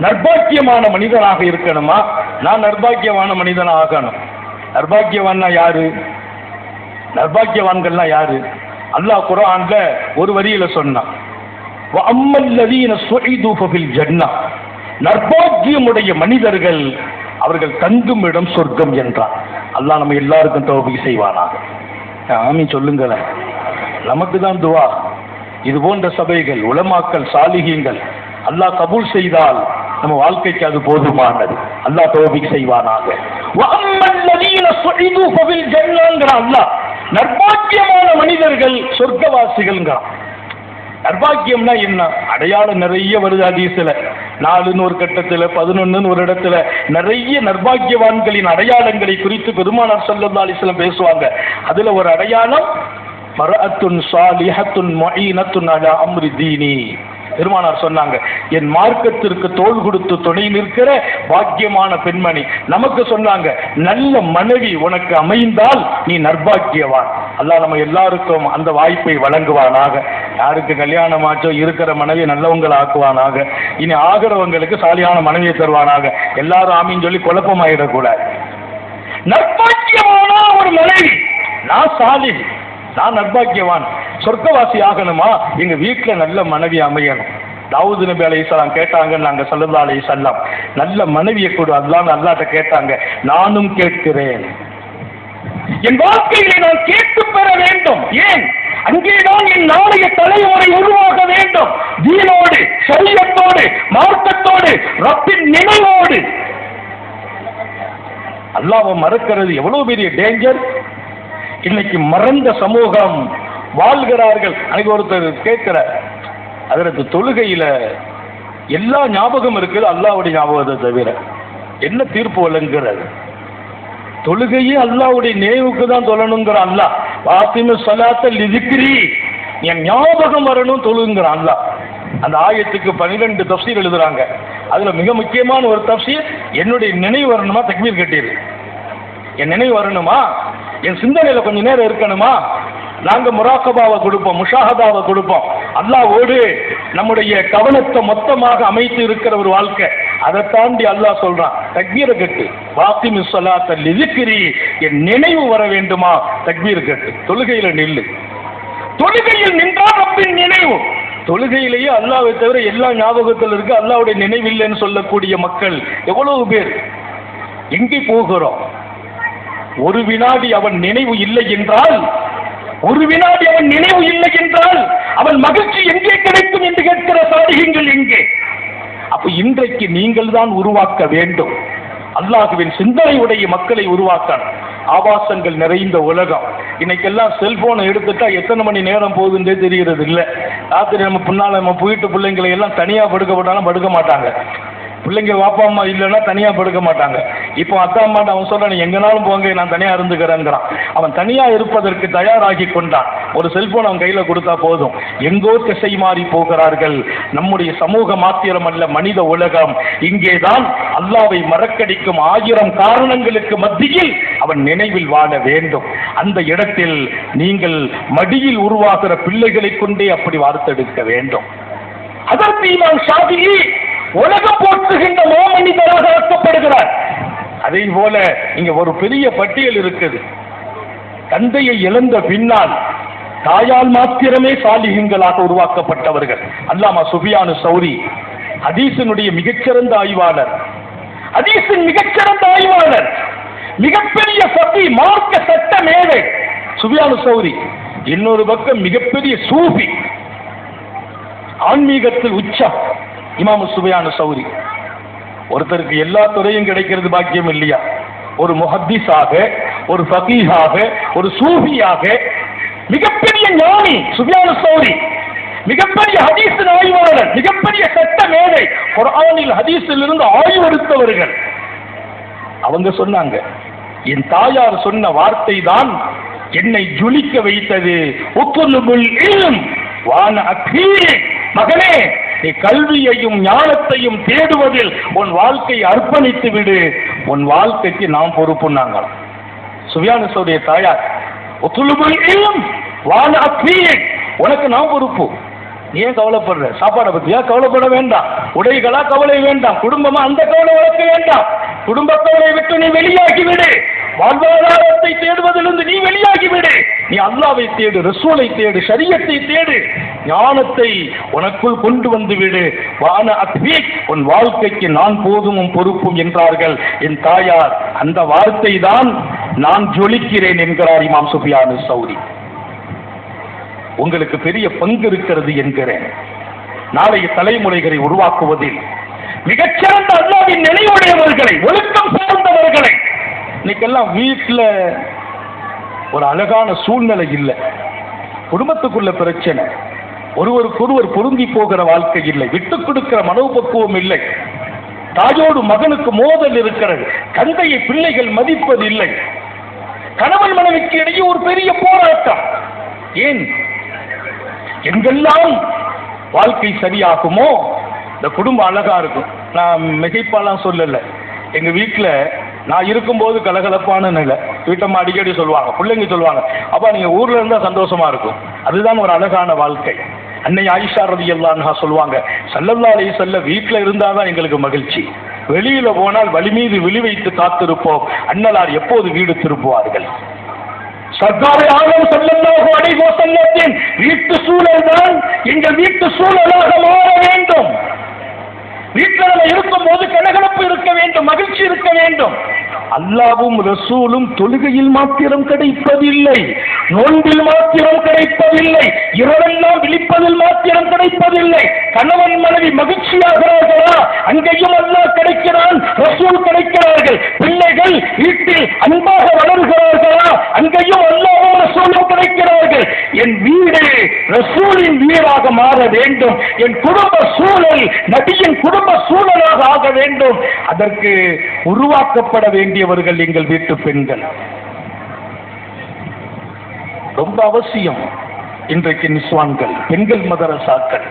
நர்பாக்கியமான மனிதனாக இருக்கணுமா? நான் நர்பாக்கியமான மனிதனாக ஆகணும். நர்பாக்கியவான்னா யாரு? நர்பாக்கியவான்கள்லாம் யாரு? அல்லாஹ் குர்ஆன்ல ஒரு வரியில சொன்னான், வஅம்மல்லதீன சுஇது ஃபபில் ஜன்னah, நர்பாக்கியமுடைய மனிதர்கள் அவர்கள் தங்கும் இடம் சொர்க்கம் என்றான். அல்லாஹ் நம்ம எல்லாருக்கும் தௌபீக் செய்வானாக. ஆமீன் சொல்லுங்களேன். நமக்கு தான் துவா. இது போன்ற சபைகள், உலமாக்கள், சாலிஹீங்கள் அல்லாஹ் கபூல் செய்தால் நம்ம வாழ்க்கைக்கு அது போதுமானது. அல்லாஹ் தௌபீக் செய்வானாக. வஅம்மல்லதீன சுஇது ஃபபில் ஜன்னah, அல்லாஹ் நர்பாக்கியமான மனிதர்கள் சொர்க்கவாசிகள்ங்கிறான். நர்பாக்கியம்னா என்ன? அடையாளம் நிறைய வருது ஹதீஸ்ல. 4 ஒரு கட்டத்துல, 11 ஒரு இடத்துல நிறைய நர்பாக்கியவான்களின் அடையாளங்களை குறித்து பெருமானார் ஸல்லல்லாஹு அலைஹி வஸல்லம் பேசுவாங்க. அதுல ஒரு அடையாளம் மர்அத்துன் ஸாலிஹத்துன் முஈனத்துன் அலா அம்ரி தீனி. பெருமானார் சொன்னாங்க, என் மார்க்கத்திற்கு தோள் கொடுத்து துணை நிற்கிற பாக்கியமான பெண்மணி. நமக்கு சொன்னாங்க, நல்ல மனைவி உனக்கு அமைந்தால் நீ நர்பாக்கியவான். அல்லாஹ் நம்ம எல்லாருக்கும் அந்த வாய்ப்பை வழங்குவானாக. யாருக்கு கல்யாணம் ஆச்சோ இருக்கிற மனைவி நல்லவங்களை ஆக்குவானாக. இனி ஆகிறவங்களுக்கு சாலியான மனைவியை தருவானாக. எல்லாரும் ஆமீன் சொல்லி குழப்பமாயிடக்கூடாது. நர்பாக்கியமான ஒரு மனைவி, நான் சாலி, நான் நர்பாக்கியவான், சொர்க்கவாசி ஆகணுமா? எங்க வீட்டுல நல்ல மனைவி அமையணும். தாவூத் நபி அலைஹிஸ்ஸலாம் கேட்டாங்க, நாங்க ஸல்லல்லாஹு அலைஹி வஸல்லம் நல்ல மனைவியை கொடு அல்லாஹ்னு அல்லாஹ்ட்ட கேட்டாங்க. நானும் கேட்கிறேன், என் வாழ்க்கையிலே நான் கேட்டு பெற வேண்டும். ஏன்? அங்கேதான் என் நாளைய தலைமுறை உருவாக வேண்டும். தீனோடு, ஷரியத்தோடு, மார்க்கத்தோடு, ரப்பின் நினைவோடு. அல்லாஹ்வை மறக்கிறது எவ்வளவு பெரிய டேஞ்சர். இன்னைக்கு மறந்த சமூகம் வாழ்கிறார்கள். அன்னைக்கு ஒருத்தர் கேட்கிற, அதற்கு தொழுகையில எல்லா ஞாபகம் இருக்குது, அல்லாஹ்வுடைய ஞாபகத்தை தவிர என்ன தீர்ப்பு வழங்குகிறது? தொழுகையே அல்லாஹ்வுடைய நினைவுக்கு தான் தொழணுங்கிற அல்லாஹ். வாத்திமு ஸலாத்த லிذிக்ரி, என் ஞாபகம் வரணும் தொழுங்கிற அல்லாஹ். அந்த ஆயத்துக்கு 12 தஃப்சீர் எழுதுறாங்க. அதுல மிக முக்கியமான ஒரு தஃப்சீர், என்னுடைய நினைவு வரணுமா தக்பீர் கட்டிரு. என் நினைவு வரணுமா, என் சிந்தனையில கொஞ்ச நேரம் இருக்கணுமா. நாங்க முராகபாவை கொடுப்போம், முஷாஹதாவை கொடுப்போம். அல்லாஹ்வோடு நம்முடைய கவனத்தை மொத்தமாக அமைத்து இருக்கிற ஒரு வாழ்க்கை. அதை தாண்டி அல்லாஹ் சொல்றான், தக்பீரை கட்டு, வாத்திமு ஸலாத்த லிذிக்ரி, என் நினைவு வர வேண்டுமா தக்பீர் கட்டு. தொழுகையில நில்லு. தொழுகையில் நின்றால் ரப்பின் நினைவு. தொழுகையிலேயே அல்லாஹ்வை தவிர எல்லா ஞாபகத்தில் இருக்கு, அல்லாஹ்வுடைய நினைவு இல்லைன்னு சொல்லக்கூடிய மக்கள் எவ்வளவு பேர். எங்கே போகிறோம்? ஒரு வினாடி அவன் நினைவு இல்லை என்றால், ஒரு வினாடி அவன் நினைவு இல்லை என்றால் அவன் மகிழ்ச்சி எங்கே கிடைக்கும் என்று கேட்கிற சாதிகங்கள் எங்கே? அப்ப இன்றைக்கு நீங்கள் தான் உருவாக்க வேண்டும். அல்லாஹ்வின் சிந்தனை உடைய மக்களை உருவாக்கணும். ஆபாசங்கள் நிறைந்த உலகம். இன்னைக்கெல்லாம் செல்போனை எடுத்துட்டா எத்தனை மணி நேரம் போகுதுன்றே தெரிகிறது இல்லை. ராத்திரி நம்ம பின்னால் நம்ம வீட்டு பிள்ளைங்களை எல்லாம் தனியாக படுக்க போட்டாலும் படுக்க மாட்டாங்க. பிள்ளைங்க வாப்பா அம்மா இல்லைன்னா தனியாக படுக்க மாட்டாங்க. இப்போ அத்தா அம்மாட்ட அவன் சொல்கிறான், நீ எங்கேனாலும் போங்க, நான் தனியாக இருந்துக்கிறேங்கிறான். அவன் தனியாக இருப்பதற்கு தயாராகி கொண்டான். ஒரு செல்போன் அவன் கையில் கொடுத்தா போதும். எங்கோ திசை மாறி போகிறார்கள். நம்முடைய சமூக மாத்திரம் அல்ல, மனித உலகம். இங்கேதான் அல்லாவை மறக்கடிக்கும் 1000 காரணங்களுக்கு மத்தியில் அவன் நினைவில் வாழ வேண்டும். அந்த இடத்தில் நீங்கள் மடியில் உருவாகிற பிள்ளைகளை கொண்டே அப்படி வார்த்தெடுக்க வேண்டும். அதற்கு இமாம் ஷாஃபிஈ உலகம் போற்றுகின்ற மாமனிதராக ஆக்கப்படுகிறார். அதே போல இங்க ஒரு பெரிய பட்டியல் இருக்குது. தந்தையை இழந்த பின்னால் தாயால் மாத்திரமே சாலிஹீன்களாக உருவாக்கப்பட்டவர்கள். அல்லாமா சுஃபியானு சௌரி ஹதீஸினுடைய மிகச்சிறந்த ஆய்வாளர், ஹதீஸின் மிகச்சிறந்த ஆய்வாளர், மிகப்பெரிய ஃபகீஹ், மார்க்க சட்ட மேதை சுஃபியானு சௌரி. இன்னொரு பக்கம் மிகப்பெரிய சூஃபி, ஆன்மீகத்தில் உச்சம் இமாம் சுஃபியானு சௌரி. ஒருத்தருக்கு எல்லா துறையும் கிடைக்கிறது பாக்கியம் இல்லையா? ஒரு முஹத்திஸாக, ஒரு ஃபகீஹாக, ஒரு சூஃபியாக, மிகப்பெரிய ஞானி சுஃபியானு சௌரி, மிகப்பெரிய ஹதீஸ் ஆய்வாளர், மிகப்பெரிய சட்ட மேதை, குர்ஆனில் ஹதீஸில் இருந்து ஆய்வெடுத்தவர்கள். அவங்க சொன்னாங்க, என் தாயார் சொன்ன வார்த்தை தான் என்னை ஜொலிக்க வைத்தது. உத்லுபுல் இல்ம் வான அகீக், மகனே நீ கல்வியையும் ஞானத்தையும் தேடுவதில் உன் வாழ்க்கையை அர்ப்பணித்து விடு, உன் வாழ்க்கைக்கு நாம் பொறுப்புனாங்க. சுஃபியானு சௌரியுடைய தாயார், உத்லுபுல் இல்ம் வான அகீக், உனக்கு நான் பொறுப்பு. ஏன் கவலைப்படுற? சாப்பாடை பத்தியா கவலைப்பட வேண்டாம், உடைகளா கவலை வேண்டாம், குடும்பமா அந்த கவலை வளர்க்க வேண்டாம். குடும்ப கவலை விட்டு நீ வெளியாகிவிடு, வாழ்வாதாரத்தை தேடுவதிலிருந்து நீ வெளியாகிவிடு. நீ அல்லாவை தேடு, ரசூலை தேடு, ஷரியத்தை தேடு, ஞானத்தை உனக்குள் கொண்டு வந்து விடு. வான அத்வீக், உன் வாழ்க்கைக்கு நான் போதுமும் பொறுப்பும் என்றார்கள் என் தாயார். அந்த வார்த்தை தான் நான் ஜொலிக்கிறேன் என்கிறார் இமாம் சுஃபியானு சௌரி. உங்களுக்கு பெரிய பங்கு இருக்கிறது என்கிறேன். நாளைய தலைமுறைகளை உருவாக்குவதில் மிகச்சிறந்த அல்லாஹ்வின் நினைவுடையவர்களை, ஒழுக்கம் சார்ந்தவர்களை. இன்னைக்கெல்லாம் வீட்டில் ஒரு அழகான சூழ்நிலை இல்லை, குடும்பத்துக்குள்ள பிரச்சனை, ஒருவருக்கொருவர் பொருந்தி போகிற வாழ்க்கை இல்லை, விட்டுக் கொடுக்கிற மனோபக்குவம் இல்லை, தாயோடு மகனுக்கு மோதல் இருக்கிறது, தந்தையை பிள்ளைகள் மதிப்பதில்லை, கணவன் மனைவிக்கு இடையே ஒரு பெரிய போராட்டம். ஏன்? எங்கெல்லாம் வாழ்க்கை சரியாகுமோ இந்த குடும்பம் அழகா இருக்கும். நான் மிகைப்பாலாம் சொல்லல, எங்க வீட்டில் நான் இருக்கும்போது கலகலப்பான நிலை. வீட்டம்மா அடிக்கடி சொல்லுவாங்க, பிள்ளைங்க சொல்லுவாங்க, அப்பா நீங்க ஊர்ல இருந்தா சந்தோஷமா இருக்கும், அதுதான் ஒரு அழகான வாழ்க்கை. அன்னை ஆயிஷா ரலியல்லாஹு அன்ஹா சொல்லுவாங்க, ஸல்லல்லாஹு அலைஹி வஸல்லம் வீட்டில் இருந்தாதான் எங்களுக்கு மகிழ்ச்சி, வெளியில போனால் வலி மீது விழி வைத்து காத்திருப்போம், அன்னலார் எப்போது வீடு திரும்புவார்கள். சர்க்காரை ஆலம் ஸல்லல்லாஹு அலைஹி வஸல்லத்தின் வீட்டு சூழல் தான் எங்கள் வீட்டு சூழலாக மாற வேண்டும். வீட்டில் நம்ம இருக்கும் போது கலகலப்பு இருக்க வேண்டும், மகிழ்ச்சி இருக்க வேண்டும். அல்லாஹ்வும் ரசூலும் தொழுகையில் மாத்திரம் கிடைப்பதில்லை, நோன்பில் மாத்திரம் கிடைப்பதில்லை, இரவெல்லாம் விழிப்பதில் மாத்திரம் கிடைப்பதில்லை. கணவன் மனைவி மகிழ்ச்சியாகிறார்களா, அங்கேயும் அல்லாஹ் கிடைக்கிறான், ரசூல் கிடைக்கிறார்கள். பிள்ளைகள் வீட்டில் அன்பாக வளர்கிறார்களா, அங்கேயும் அல்லாஹ்வும் ரசூலும் கிடைக்கிறார்கள். என் வீடு ரசூலின் வீடாக மாற வேண்டும், என் குடும்ப சூழல் நபியின் குடும்ப சூழலாக ஆக வேண்டும். அதற்கு உருவாக்கப்பட வேண்டியவர்கள் எங்கள் வீட்டு பெண்கள். ரொம்ப அவசியம். இன்றைக்கு நிஸ்வான்கள், பெண்கள் மதரசாக்கள்.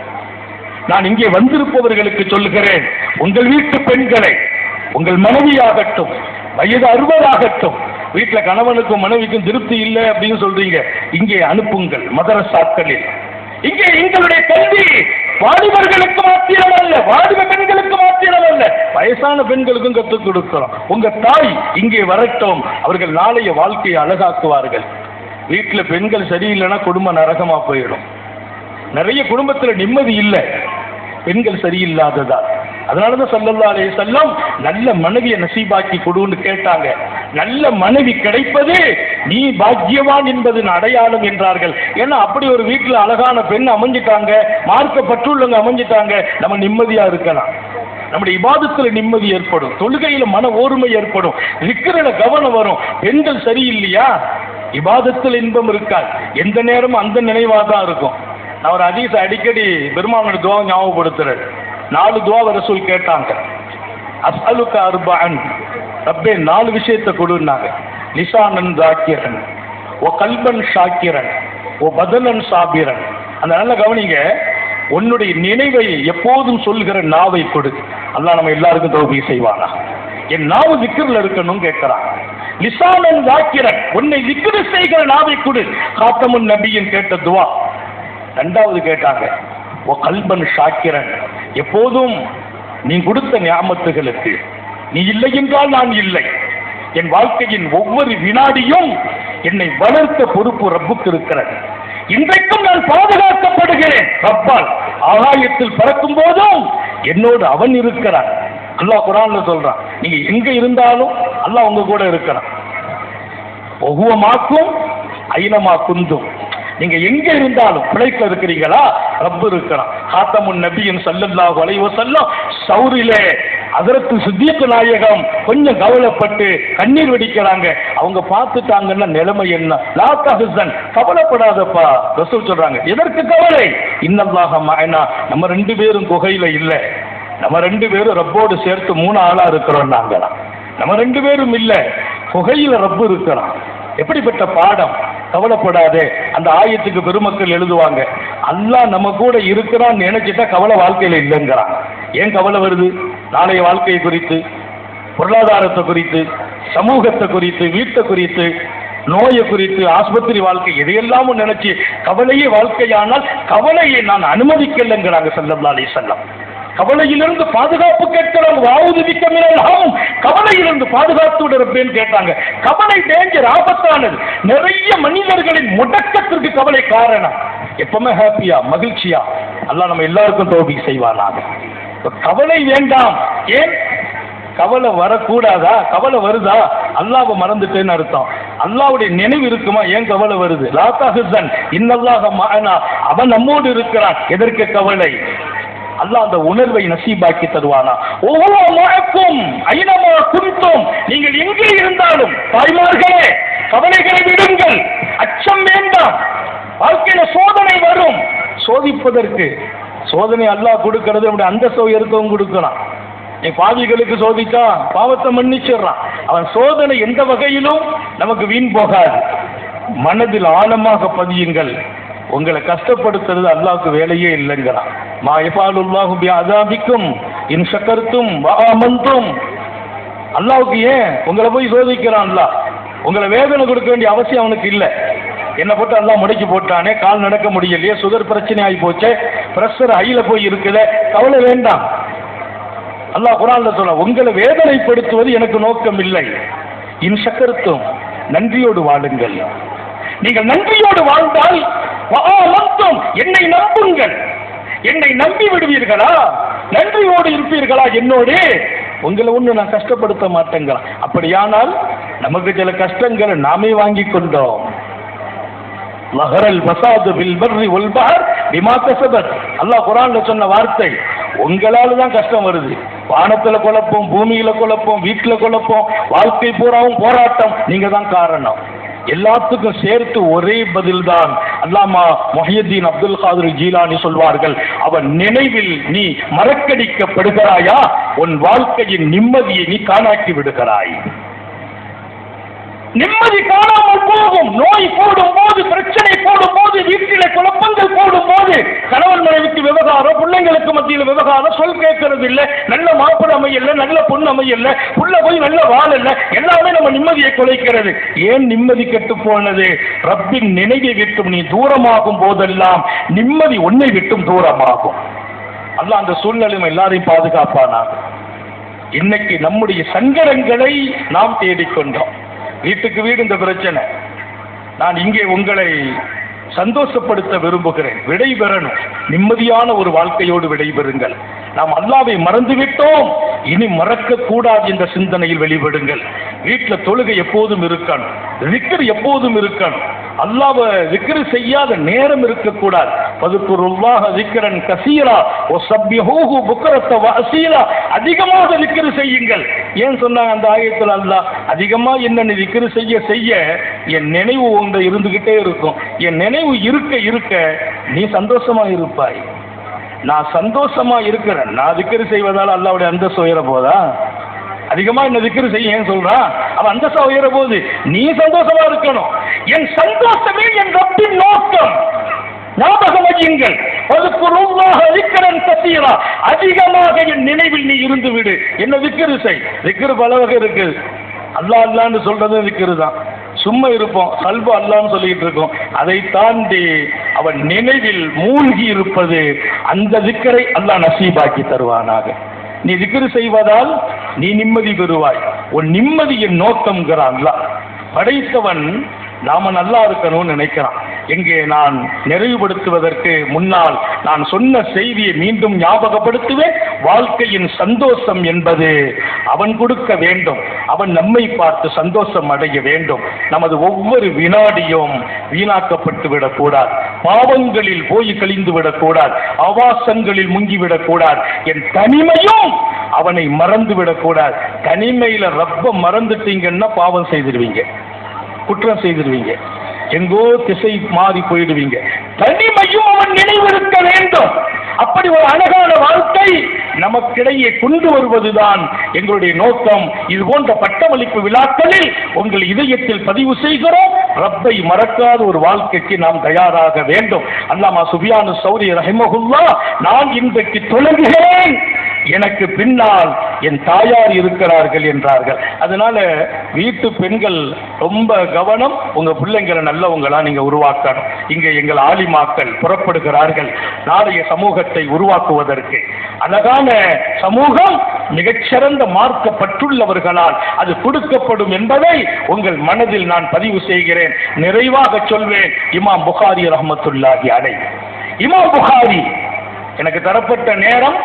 நான் இங்கே வந்திருப்பவர்களுக்கு சொல்லுகிறேன், உங்கள் வீட்டு பெண்களை, உங்கள் மனைவியாகட்டும், வயது 60 ஆகட்டும், வீட்டில் கணவனுக்கும் மனைவிக்கும் திருப்தி இல்லை அப்படின்னு சொல்றீங்க, இங்கே அனுப்புங்கள் மதரசாக்களில். இங்கே எங்களுடைய கல்வி வாலிபர்களுக்கு மாத்திரம் அல்ல, வாலிப பெண்களுக்கு மாத்திரம் அல்ல, வயசான பெண்களுக்கும் கற்றுக் கொடுக்கிறோம். உங்க தாய் இங்கே வரட்டும், அவர்கள் நாளைய வாழ்க்கையை அழகாக்குவார்கள். வீட்டில் பெண்கள் சரியில்லைன்னா குடும்பம் நரகமா போயிடும். நிறைய குடும்பத்தில் நிம்மதி இல்லை, பெண்கள் சரியில்லாததால். அதனாலதான் ஸல்லல்லாஹு அலைஹி வஸல்லம் நல்ல மனைவியை நசீபாக்கி கொடுன்னு கேட்டாங்க. நல்ல மனைவி கிடைப்பது நீ பாக்கியவான் என்பதன் அடையாளம் என்றார்கள். ஏன்னா அப்படி ஒரு வீட்டில் அழகான பெண் அமைஞ்சிட்டாங்க, மார்க்கப்பட்டுள்ளவங்க அமைஞ்சிட்டாங்க, நம்ம நிம்மதியா இருக்கலாம். நம்முடைய இபாதத்துல நிம்மதி ஏற்படும், தொழுகையில மன ஓர்மை ஏற்படும், திக்ருல கவனம் வரும். பெண்கள் சரியில்லையா, இபாதத்தில் இன்பம் இருக்காது, எந்த நேரமும் அந்த நினைவாக தான் இருக்கும். நான் ஒரு ஹதீஸ் அடிக்கடி பெருமானோட துவா ஞாபகப்படுத்துறேன். 4 துவா ரசூல் கேட்டாங்க. அஸ்அலுக அர்பஅன், ரப்பே 4 விஷயத்தை கொடுன்னாங்க. லிசானன் தாக்கிரன், ஓ கல்பன் ஷாக்கிரன், ஓ பதனன் சாபிரன். அந்த நல்ல கவனிங்க, உன்னுடைய நினைவை எப்போதும் சொல்கிற நாவை கொடு. அல்லாஹ் நம்ம எல்லாருக்கும் தௌபீக் செய்வானா? என் நாவு திக்ர்ல இருக்கணும் கேட்கிறான். லிசானன் தாக்கிரன், உன்னை திக்ர் செய்கிற நாவை கொடு. காத்தமுன் நபியின் கேட்ட துவா. 2வது கேட்டாங்க, ஓ கல்பன் ஷாக்கிரன், எப்போதும் நீ கொடுத்த நியாமத்துகளுக்கு நீ இல்லை என்றால் நான் இல்லை. என் வாழ்க்கையின் ஒவ்வொரு வினாடியும் என்னை வளர்த்த பொறுப்பு ரப்புக்கு இருக்கிறது. இன்றைக்கும் நான் பாதுகாக்கப்படுகிறேன் ரப்பால். ஆகாயத்தில் பறக்கும் போதும் என்னோடு அவன் இருக்கிறான். அல்லாஹ் குர்ஆன்ல சொல்றான், நீங்க எங்க இருந்தாலும் அல்லாஹ் உங்க கூட இருக்கிறான். ஒவ்வொமாக்கும் ஐனமா குந்தும், நீங்க எங்க இருந்தாலும் பிழைக்க இருக்கிறீங்களா, ரப்பு இருக்கிறான். காத்தமுன் நபியின் ஸல்லல்லாஹு அலைஹி வஸல்லம் சௌரிலே ஹஜ்ரத் சித்திக் நாயகம் கொஞ்சம் கவலைப்பட்டு கண்ணீர் வடிக்கிறாங்க. அவங்க பார்த்துட்டாங்கன்னா நிலைமை என்ன? லா தஹ்சன், கவலைப்படாதப்பா. ரசூல் சொல்றாங்க, எதற்கு கவலை? இன்னல்லாஹ மஅனா, நம்ம 2 பேரும் குகையில இல்ல, நம்ம 2 பேரும் ரப்போடு சேர்த்து 3 ஆளா இருக்கிறோம். நாங்களாம் நம்ம 2 பேரும் இல்ல, குகையில ரப்பு இருக்கிறான். எப்படிப்பட்ட பாடம்! கவலைப்படாதே. அந்த ஆயத்துக்கு பெருமக்கள் எழுதுவாங்க, அல்லாஹ் நம்ம கூட இருக்கிறான்னு நினைச்சிட்டா கவலை வாழ்க்கையில இல்லைங்கிறாங்க. ஏன் கவலை வருது? நாளைய வாழ்க்கையை குறித்து, பொருளாதாரத்தை குறித்து, சமூகத்தை குறித்து, வீட்டை குறித்து, நோயை குறித்து, ஆஸ்பத்திரி வாழ்க்கை, எதையெல்லாமும் நினைச்சு கவலையே வாழ்க்கையானால் கவலையை நான் அனுமதிக்கலைங்கிறாங்க ஸல்லல்லாஹு அலைஹி வஸல்லம். கவலையிலிருந்து பாதுகாப்பு கேட்கிறாங்க. வாவுதிக்கமில்லாம், கவலையிலிருந்து பாதுகாத்து விடுறப்பேன்னு கேட்டாங்க. கவலை டேஞ்சர், ஆபத்தானது. நிறைய மனிதர்களின் முடக்கத்திற்கு கவலை காரணம். எப்பவுமே ஹாப்பியா, மகிழ்ச்சியா, அல்லாஹ் நம்ம எல்லாருக்கும் தௌபீக் செய்வானாக. கவலை வேண்டாம். ஏன் கவலை வரக்கூடாதா? கவலை வருதா? அல்லாஹ்வை மறந்துட்டேன்னு அர்த்தம். அல்லாஹ்வுடைய நினைவு இருக்குமா? ஏன் கவலை வருது? லா தஹ்சன் இன்னல்லாஹ மஅனா, அவன் நம்மோடு இருக்கிறான். எதற்கு கவலை? அல்லாஹ் அந்த உணர்வை நசீபாக்கி தருவானா? ஒவ்வொரு முழக்கும் ஐனமா குன்தும், நீங்கள் எங்கே இருந்தாலும் தாய்மார்களே கவலைகளை விடுங்கள், அச்சம் வேண்டாம். வாழ்க்கையில சோதனை வரும். சோதிப்பதற்கு சோதனை அல்லாஹ் கொடுக்கிறது நம்முடைய அந்தஸ்தை உயர்த்தவும் கொடுக்கிறான். நீ பாவிகளுக்கு சோதிச்சா பாவத்தை மன்னிச்சிடறான். அவன் சோதனை எந்த வகையிலும் நமக்கு வீண் போகாது. மனதில் ஆழமாக பதியுங்கள், உங்களை கஷ்டப்படுத்துறது அல்லாஹ்வுக்கு வேலையே இல்லைங்கிறான். மா யஃபாலுல்லாஹு பிஅஸாபிக்கும் இன் ஷக்கர்தும் வ ஆமன்தும். அல்லாஹ்வுக்கு ஏன் உங்களை போய் சோதிக்கிறான்? அல்லாஹ் உங்களை வேதனை கொடுக்க வேண்டிய அவசியம் அவனுக்கு இல்லை. என்ன போட்டு அல்லாஹ் முடக்கி போட்டானே, கால் நடக்க முடியலையே, சுகர் பிரச்சனை ஆகி போச்சே, பிரஷர் ஹைல போய் இருக்குதே, கவலை வேண்டாம். அல்லாஹ் குர்ஆன்ல சொல்றான், உங்களை வேதனைப்படுத்துவது எனக்கு நோக்கம் இல்லை. இன் ஷக்கர்தும், நன்றியோடு வாழுங்கள். நீங்கள் நன்றியோடு வாழ்ந்தால் என்னை நம்புங்கள். என்னை நம்பி விடுவீர்களா? நன்றியோடு இருப்பீர்களா என்னோடு? உங்களை ஒண்ணு நான் கஷ்டப்படுத்த மாட்டேங்கிறா. அப்படியானால் நமக்கு சில கஷ்டங்களை நாமே வாங்கி கொண்டோம். லஹரல் ஃபஸாது பில் பர்ரி வல் பஹர் பிமா கஸபத். அல்லாஹ் குர்ஆன்ல சொன்ன வார்த்தை, உங்களால தான் கஷ்டம் வருது. வானத்துல குழப்பம், பூமியில குழப்பம், வீட்டுல குழப்பம், வாழ்க்கை பூராவும் போராட்டம், நீங்க தான் காரணம். எல்லாத்துக்கும் சேர்த்து ஒரே பதில் தான். அல்லாமா முஹியுத்தீன் அப்துல் காதிர் ஜீலானி சொல்வார்கள், அவன் நினைவில் நீ மறக்கடிக்கப்படுகிறாயா, உன் வாழ்க்கையின் நிம்மதியை நீ காணாக்கி விடுகிறாய். நிம்மதி காணாமல் போகும். நோய் போடும் போது, பிரச்சனை போடும் போது, வீட்டிலே குழப்பங்கள் போடும் போது, கணவன் மனைவிக்கு விவகாரம், பிள்ளைங்களுக்கு மத்தியில் விவகாரம், சொல் கேட்கறது இல்லை, நல்ல மாப்பிள்ளை அமையல, நல்ல பொண்ணு அமையல, புள்ள போய் நல்ல வாழல, எல்லாமே நம்ம நிம்மதியை குலைக்கிறது. ஏன் நிம்மதி கெட்டு போனது? ரப்பின் நினைவை விட்டும் நீ தூரமாகும் போதெல்லாம் நிம்மதி உன்னை விட்டும் தூரமாகும். அல்லாஹ் அந்த சூழ்நிலையும் எல்லாரையும் பாதுகாப்பானாக. இன்னைக்கு நம்முடைய சங்கடங்களை நாம் தேடிக்கொண்டோம். வீட்டுக்கு வீடு இந்த பிரச்சனை. நான் இங்கே உங்களை சந்தோஷப்படுத்த விரும்புகிறேன். விடைபெறணும், நிம்மதியான ஒரு வாழ்க்கையோடு விடைபெறுங்கள். நாம் அல்லாஹ்வை மறந்துவிட்டோம், இனி மறக்க கூடாது என்ற சிந்தனையில் வெளிப்படுங்கள். வீட்டில் தொழுகை எப்போதும் இருக்கணும், திக்ர் எப்போதும் இருக்கணும். அல்லாஹ்வை zikr செய்யாத நேரம் இருக்கக்கூடாது. ஃபذ்குருல்லாஹ zikran கஸீரா வஸப்பிஹூஹு புக்ரத வஅஸீலா, அதிகமாக zikr செய்யுங்கள். ஏன் சொன்னாங்க அந்த ஆயத்தில்? அல்லாஹ் அதிகமா என்ன zikr செய்ய செய்ய என் நினைவு உங்க இருந்துகிட்டே இருக்கும். என் நினைவு இருக்க இருக்க நீ சந்தோஷமா இருப்பாய். நான் சந்தோஷமா இருக்கிறேன், நான் zikr செய்வதால் அல்லாஹ்வுடைய அந்தஸ்து உயர போதா? அதிகமா என்ன zikr செய்ய ஏன் சொல்றான்? அவன் அந்தஸ்து உயர போகுது, நீ சந்தோஷமா இருக்கணும். என் சந்தோஷமே என் ரப்பின் நோக்கம். ஞாபகம் வையுங்கள், அதிகமாக என் நினைவில் நீ இருந்து விடு. என்ன zikr செய்? zikr பல வகை இருக்கு. அல்லாஹ் அல்லான்னு சொல்றது zikr தான். சும்மா இருப்போம், கல்பு அல்லான்னு சொல்லிட்டு இருக்கோம். அதை தாண்டி அவன் நினைவில் மூழ்கி இருப்பது, அந்த zikரை அல்லாஹ் நசீபாக்கி தருவானாக. நீ zikr செய்வதால் நீ நிம்மதி பெறுவாய். உன் நிம்மதியின் நோக்கம்ங்கிறான் அல்லாஹ். படைத்தவன் நாம நல்லா இருக்கணும்னு நினைக்கிறான். எங்கே நான் நிறைவுபடுத்துவதற்கு முன்னால் நான் சொன்ன செய்தியை மீண்டும் ஞாபகப்படுத்துவேன். வாழ்க்கையின் சந்தோஷம் என்பது அவன் கொடுக்க வேண்டும். அவன் நம்மை பார்த்து சந்தோஷம் அடைய வேண்டும். நமது ஒவ்வொரு வினாடியும் வீணாக்கப்பட்டு விடக்கூடாது. பாவங்களில் போய் கழிந்து விடக்கூடாது. ஆபாசங்களில் முங்கிவிடக்கூடாது. என் தனிமையும் அவனை மறந்து விடக்கூடாது. தனிமையில ரப்ப மறந்துட்டீங்கன்னா பாவம் செய்திருவீங்க, குற்றம் செய்திருவீங்க, எங்கோ திசை மாறி போயிடுவீங்க. தனிமையும் அவன் நினைவிருக்க வேண்டும். அப்படி ஒரு அழகான வாழ்க்கை நமக்கிடையே கொண்டு வருவதுதான் எங்களுடைய நோக்கம். இது போன்ற பட்டமளிப்பு விழாக்களில் உங்கள் இதயத்தில் பதிவு செய்கிறோம். ரப்பை மறக்காத ஒரு வாழ்க்கைக்கு நாம் தயாராக வேண்டும். அல்லாமா சுஃபியானு சௌரி ரஹிமஹுல்லாஹ், நான் இன்றைக்கு தொழுகிறேன், எனக்கு பின்னால் என் தாயார் இருக்கிறார்கள் என்றார்கள். அதனால வீட்டு பெண்கள் ரொம்ப கவனம். உங்க பிள்ளைங்களை நல்லவங்களா நீங்க உருவாக்கணும். இங்க எங்கள் ஆலிமாக்கள் புறப்படுகிறார்கள் நாளைய சமூகத்தை உருவாக்குவதற்கு. அழகான சமூகம் மிகச்சிறந்த மார்க்கப்பட்டுள்ளவர்களால் அது கொடுக்கப்படும் என்பதை உங்கள் மனதில் நான் பதிவு செய்கிறேன். நிறைவாக சொல்வேன், இமாம் புகாரி ரஹ்மத்துல்லாஹி அலைஹி. இமாம் புகாரி, எனக்கு தரப்பட்ட நேரம்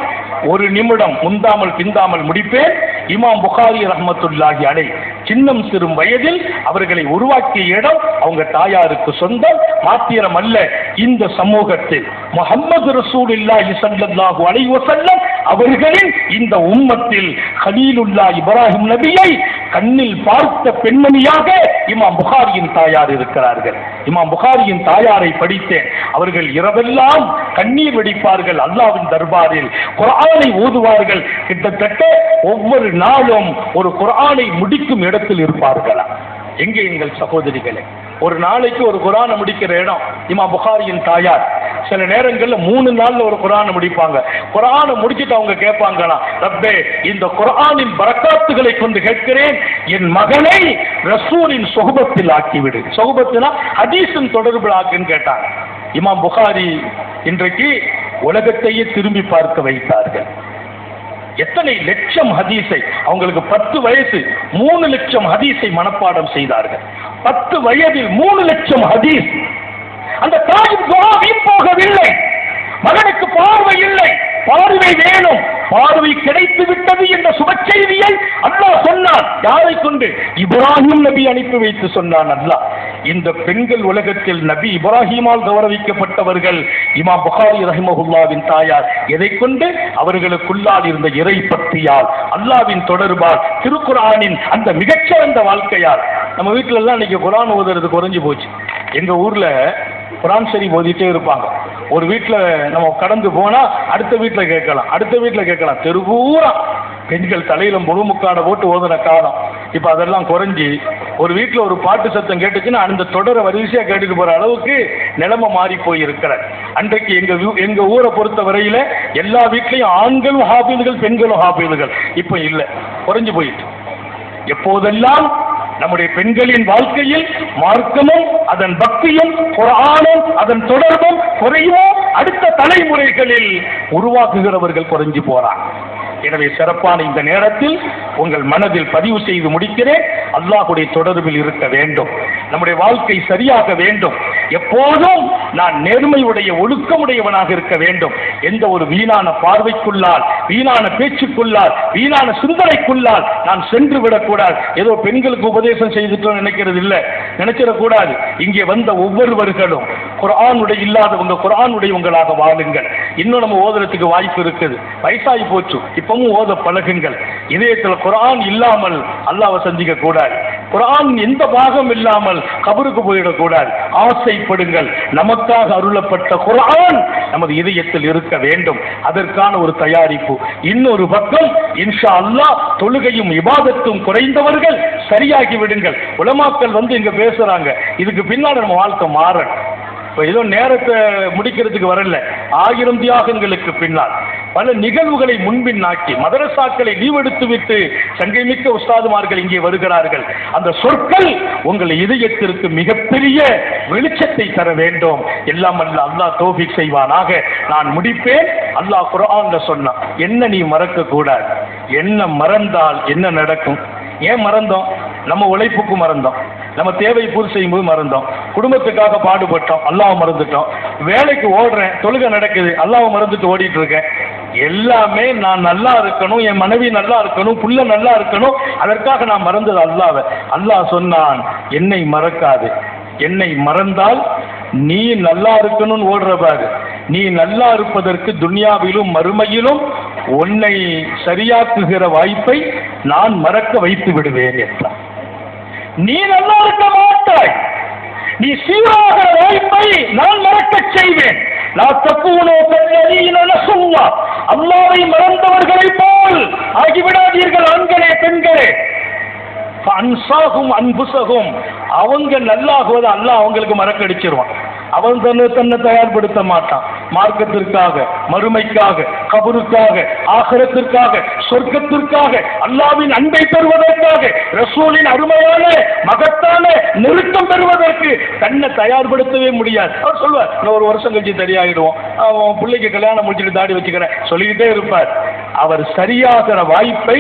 ஒரு நிமிடம் முந்தாமல் பிந்தாமல் முடிப்பேன். இமாம் புகாரி ரஹ்மத்துல்லாஹி அலைஹி சின்னம் சிறும் வயதில் அவர்களை உருவாக்கிய இடம் அவங்க தாயாருக்கு சொந்தம். மாத்திரம் அல்ல, இந்த சமூகத்தில் முஹம்மது ரசூலுல்லாஹி ஸல்லல்லாஹு அலைஹி வஸல்லம் அவர்களின் இந்த உம்மத்தில் கலீலுல்லாஹ் இப்ராஹிம் நபியை கண்ணில் பார்த்த பெண்மணியாக இமாம் புகாரியின் தாயார் இருக்கிறார்கள். இமாம் புகாரியின் தாயாரை படித்தேன். அவர்கள் இரவெல்லாம் கண்ணீர் வெடிப்பார்கள் அல்லாஹ்வின் தர்பாரில். குர்ஆனை ஓதுவார்கள். கிட்டத்தட்ட ஒவ்வொரு நாளும் ஒரு குர்ஆனை முடிக்கும் இடத்தில் இருப்பார்களா? எங்கே எங்கள் சகோதரிகளே, ஒரு நாளைக்கு ஒரு குர்ஆனை முடிக்கிற இடம் இமாம் புகாரியின் தாயார். சில நேரங்கள்ல 3 நாள்ல ஒரு குர்ஆனை முடிப்பாங்க. குர்ஆனை முடிச்சிட்டு அவங்க கேட்பாங்களா, ரப்பே இந்த குர்ஆனின் பரக்காத்துகளை கொண்டு கேட்கிறேன், என் மகனை ரசூலின் சொஹபத்தில் ஆக்கிவிடு. சொஹபத்தினா ஹதீஸின் தொடர்பில் ஆக்குன்னு கேட்டாங்க. இமாம் புகாரி இன்றைக்கு உலகத்தையே திரும்பி பார்க்க வைத்தார்கள். எத்தனை லட்சம் ஹதீஸை, அவங்களுக்கு 10 வயசு 3 லட்சம் ஹதீஸை மனப்பாடம் செய்தார்கள். 10 வயதில் 3 லட்சம் ஹதீஸ். அந்த தாயின் துஆ வீண் போகவில்லை. மகனுக்கு பார்வை இல்லை, பார்வை வேணும், பார்வை கிடைத்து விட்டது என்ற சுப செய்தியை அல்லாஹ் சொன்னான். யாரை கொண்டு? இப்ராஹிம் நபி அனுப்பி வைத்து சொன்னான் அல்லாஹ். இந்த பெண்கள் உலகத்தில் நபி இப்ராஹிமால் கௌரவிக்கப்பட்டவர்கள். இமாம் புகாரி ரஹிமஹுல்லாவின் தாயார் எதை கொண்டு? அவர்களுக்குள்ளால் இருந்த இறை பக்தியால், அல்லாஹ்வின் தொடர்பால், திருக்குர்ஆனின் அந்த மிகச்சிறந்த வாழ்க்கையால். நம்ம வீட்டுல எல்லாம் இன்னைக்கு குர்ஆன் ஓதுறது குறைஞ்சு போச்சு. எங்க ஊர்ல குர்ஆன் ஷரீஃப் ஓதிட்டே இருப்பாங்க. ஒரு வீட்டுல நம்ம கடந்து போனா அடுத்த வீட்டுல கேட்கலாம், அடுத்த வீட்டுல கேட்கலாம். தெருவூரா பெண்கள் தலையில முழுமுக்காட போட்டு ஓதுன காலம். இப்ப அதெல்லாம் குறைஞ்சி ஒரு வீட்டுல ஒரு பாட்டு சத்தம் கேட்டுச்சுன்னா அந்த தொடரை வரிசையா கேட்டுட்டு போற அளவுக்கு நிலைமை மாறி போய் இருக்கிறார். அன்றைக்கு எங்க ஊரை பொறுத்த வரையில எல்லா வீட்லயும் ஆண்களும் ஹாஃபிதுகள், பெண்களும் ஹாஃபிதுகள். இப்ப இல்ல, குறைஞ்சு போயிட்டு. எப்போதெல்லாம் நம்முடைய பெண்களின் வாழ்க்கையில் மார்க்கமும் அதன் பக்தியும் குர்ஆனும் அதன் தொடர்பும் குறையுமோ, அடுத்த தலைமுறைகளில் உருவாக்குகிறவர்கள் குறைஞ்சு போறாங்க. எனவே சிறப்பான இந்த நேரத்தில் உங்கள் மனதில் பதிவு செய்து முடிக்கிறேன், அல்லாஹ்வுடைய தொடர்பில் இருக்க வேண்டும். நம்முடைய வாழ்க்கை சரியாக வேண்டும். எப்போதும் நான் நேர்மையுடைய ஒழுக்கமுடையவனாக இருக்க வேண்டும். எந்த ஒரு வீணான பார்வைக்குள்ளால், வீணான பேச்சுக்குள்ளால், வீணான சிந்தனைக்குள்ளால் நான் சென்று விடக்கூடாது. ஏதோ பெண்களுக்கு உபதேசம் செய்துட்டோம் நினைக்கிறது இல்லை, நினைச்சிடக்கூடாது. இங்கே வந்த ஒவ்வொருவர்களும் குர்ஆனுடைய இல்லாதவங்க குர்ஆனுடையவங்களாக வாழுங்கள். இன்னும் நம்ம ஓதுறதுக்கு வாய்ப்பு இருக்குது, வயசாகி போச்சு, இப்பவும் ஓத பழகுங்கள். இதயத்தில் குர்ஆன் இல்லாமல் அல்லாஹ்வை சந்திக்க கூடாது, குர்ஆன் எந்த பாகம் இல்லாமல் கபருக்கு போயிடக்கூடாது. ஆசைப்படுங்கள், நமக்காக அருளப்பட்ட குர்ஆன் நமது இதயத்தில் இருக்க வேண்டும். அதற்கான ஒரு தயாரிப்பு. இன்னொரு பக்கம் இன்ஷா அல்லாஹ் தொழுகையும் இபாதத்தும் குறைந்தவர்கள் சரியாகி விடுங்கள். உலமாக்கள் இங்க பேசுறாங்க, இதுக்கு பின்னாடி நம்ம வாழ்க்கை மாறணும். ஏதோ நேரத்தை முடிக்கிறதுக்கு வரல, 1000 தியாகங்களுக்கு பின்னால் பல நிகழ்வுகளை முன்பின்னாக்கி மதரசாக்களை லீவெடுத்து விட்டு சங்கைமிக்க உஸ்தாதுமார்கள் இங்கே வருகிறார்கள். அந்த சொற்கள் உங்கள் இதயத்திற்கு மிகப்பெரிய வெளிச்சத்தை தர வேண்டும். எல்லாம் அல்ல அல்லாஹ் தௌஃபீக் செய்வானாக. நான் முடிப்பேன். அல்லாஹ் குர்ஆன்ல சொன்னான், என்ன நீ மறக்க கூடாது. என்ன மறந்தால் என்ன நடக்கும்? ஏன் மறந்தோம்? நம்ம உழைப்புக்கு மறந்தோம், நம்ம தேவை பூர்த்தி செய்யும் போது மறந்தோம், குடும்பத்துக்காக பாடுபட்டோம், அல்லாஹ் மறந்துட்டோம். வேலைக்கு ஓடுறேன், தொழுகை நடக்குது, அல்லாஹ் மறந்துட்டு ஓடிட்டு இருக்கேன். எல்லாமே நான் நல்லா இருக்கணும், என் மனைவி நல்லா இருக்கணும், புள்ள நல்லா இருக்கணும், அதற்காக நான் மறந்தது அல்லாஹ்வை. அல்லாஹ் சொன்னான், என்னை மறக்காது. என்னை மறந்தால் நீ நல்லா இருக்கணும்னு ஓடுற பாரு, நீ நல்லா இருப்பதற்கு துன்யாவிலும் மறுமையிலும் உன்னை சரியாக்குகிற வாய்ப்பை நான் மறக்க வைத்து விடுவேன் என்றான். நீ நல்லா இருக்க மாட்டாய், நீ சீராக வாய்ப்பை நான் மறக்க செய்வேன். அல்லாஹ்வை மறந்தவர்களை போல் ஆகிவிடாதீர்கள் ஆண்களே பெண்களே. அன்புசகும், அவங்க நல்லாகுவதை அல்லாஹ் அவங்களுக்கு மறக்கடிச்சிருவான். அவன் தன்னை தயார்படுத்த மாட்டான். மார்க்கத்திற்காக, மறுமைக்காக, கபருக்காக, ஆகிரத்திற்காக, சொர்க்கத்திற்காக, அல்லாஹ்வின் அன்பை பெறுவதற்காக, ரசூலின் அருமையான மகத்தான நெருக்கம் பெறுவதற்கு தன்னை தயார்படுத்தவே முடியாது. அவர் சொல்வார், இன்னும் 1 வருஷம் கழிச்சு சரியாயிடுவோம், அவன் பிள்ளைக்கு கல்யாணம் முடிச்சுட்டு தாடி வச்சுக்கிறேன் சொல்லிக்கிட்டே இருப்பார். அவர் சரியாகிற வாய்ப்பை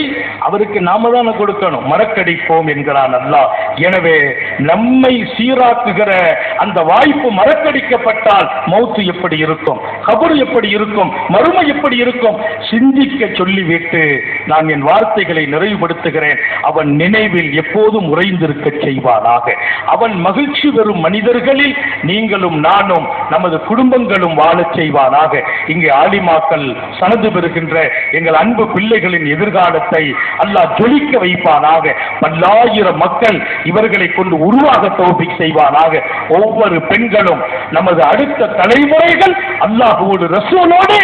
அவருக்கு நாம தானே கொடுக்கணும். மறக்கடிப்போம் என்கிறான் அல்லாஹ். எனவே நம்மை சீராக்குகிற அந்த வாய்ப்பு மறக்கடிக்கப்பட்டால் மௌத்து எப்படி இருக்கும், கபர் எப்படி இருக்கும், மறுமை எப்படி இருக்கும், சிந்திக்க சொல்லிவிட்டு நான் என் வார்த்தைகளை நிறைவுபடுத்துகிறேன். அவன் நினைவில் எப்போதும் உறைந்திருக்க செய்வானாக. அவன் மகிழ்ச்சி பெறும் மனிதர்களில் நீங்களும் நானும் நமது குடும்பங்களும் வாழச் செய்வானாக. இங்கே ஆலிமாக்கள் சனது பெறுகின்ற எங்கள் அன்பு பிள்ளைகளின் எதிர்காலத்தை அல்லாஹ் ஜொலிக்க வைப்பானாக. பல்லாயிரம் மக்கள் இவர்களை கொண்டு உருவாக தௌஃபீக் செய்வானாக. ஒவ்வொரு பெண்களும் நமது அடுத்த தலைமுறைகள் அல்லாஹ்வோடு ரசூலோடு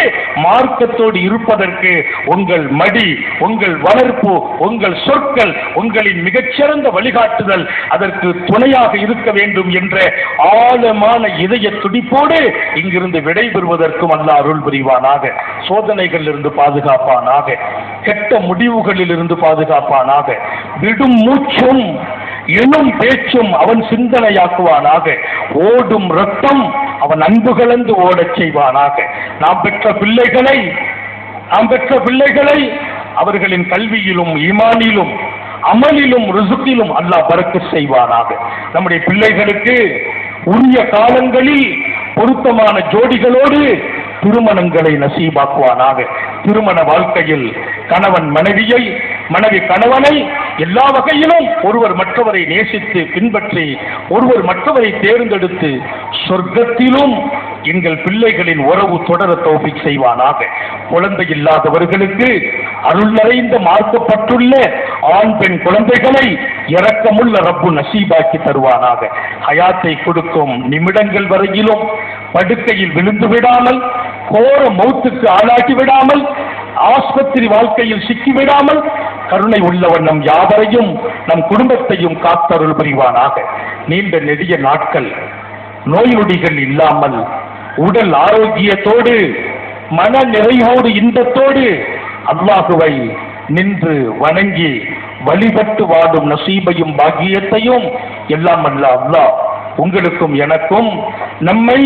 மார்க்கத்தோடு இருப்பதற்கு உங்கள் மடி, உங்கள் வளர்ப்பு, உங்கள் சொற்கள், உங்களின் மிகச்சிறந்த வழிகாட்டுதல் அதற்கு துணையாக இருக்க வேண்டும் என்ற ஆழமான இதய துடிப்போடு இங்கிருந்து விடைபெறுவதற்கும் அல்லாஹ் அருள் புரிவானாக. சோதனைகளில் இருந்து பாதுகாப்பானாக, கெட்ட முடிவுகளில் இருந்து பாதுகாப்பானாக. விடும் மூச்சும் எனும் பேச்சும் அவன் சிந்தனையாக்குவானாக. ஓடும் ரத்தம் அவன் அன்பு கலந்து ஓடச் செய்வானாக. நாம் பெற்ற பிள்ளைகளை அவர்களின் கல்வியிலும் ஈமானிலும் அமலிலும் ரிசுக்கிலும் அல்லாஹ் பரக்கத் செய்வானாக. நம்முடைய பிள்ளைகளுக்கு உரிய காலங்களில் பொருத்தமான ஜோடிகளோடு திருமணங்களை நசீபாக்குவானாக. திருமண வாழ்க்கையில் கணவன் மனைவியை, மனைவி கணவனை எல்லா வகையிலும் ஒருவர் மற்றவரை நேசித்து பின்பற்றி ஒருவர் மற்றவரை தேர்ந்தெடுத்து சொர்க்கத்திலும் எங்கள் பிள்ளைகளின் உறவு தொடர தௌஃபீக் செய்வானாக. குழந்தை இல்லாதவர்களுக்கு அருள் நிறைந்த மார்க்கப்பட்டுள்ள ஆண் பெண் குழந்தைகளை இரக்கமுள்ள ரப்பு நசீபாக்கி தருவானாக. ஹயாத்தை கொடுக்கும் நிமிடங்கள் வரையிலும் படுக்கையில் விழுந்து விடாமல், கோர மௌத்துக்கு ஆளாகி விடாமல், ஆஸ்பத்திரி வாழ்க்கையில் சிக்கிவிடாமல் கருணை உள்ளவன் நம் யாவரையும் நம் குடும்பத்தையும் காத்தருள் புரிவானாக. நீண்ட நெடிய நாட்கள் நோய் நொடிகள் இல்லாமல் உடல் ஆரோக்கியத்தோடு மன நிறைவோடு இன்பத்தோடு அல்லாஹுவை நின்று வணங்கி வழிபட்டு வாடும் நசீபையும் பாக்கியத்தையும் எல்லாம் அல்லாஹ் உங்களுக்கும் எனக்கும் நம்மை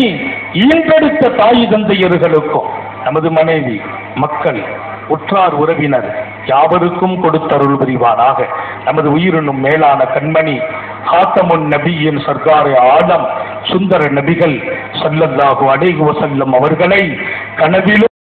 ஈன்றெடுத்த தாய் தந்தையர்களுக்கும் நமது மனைவி மக்கள் உற்றார் உறவினர் யாவருக்கும் கொடுத்தருள் புரிவானாக. நமது உயிரினும் மேலான கண்மணி ஹாத்தமுன் நபியின் சர்க்காரே ஆலம் சுந்தர நபிகள் ஸல்லல்லாஹு அலைஹி வஸல்லம் அவர்களை கனவிலும்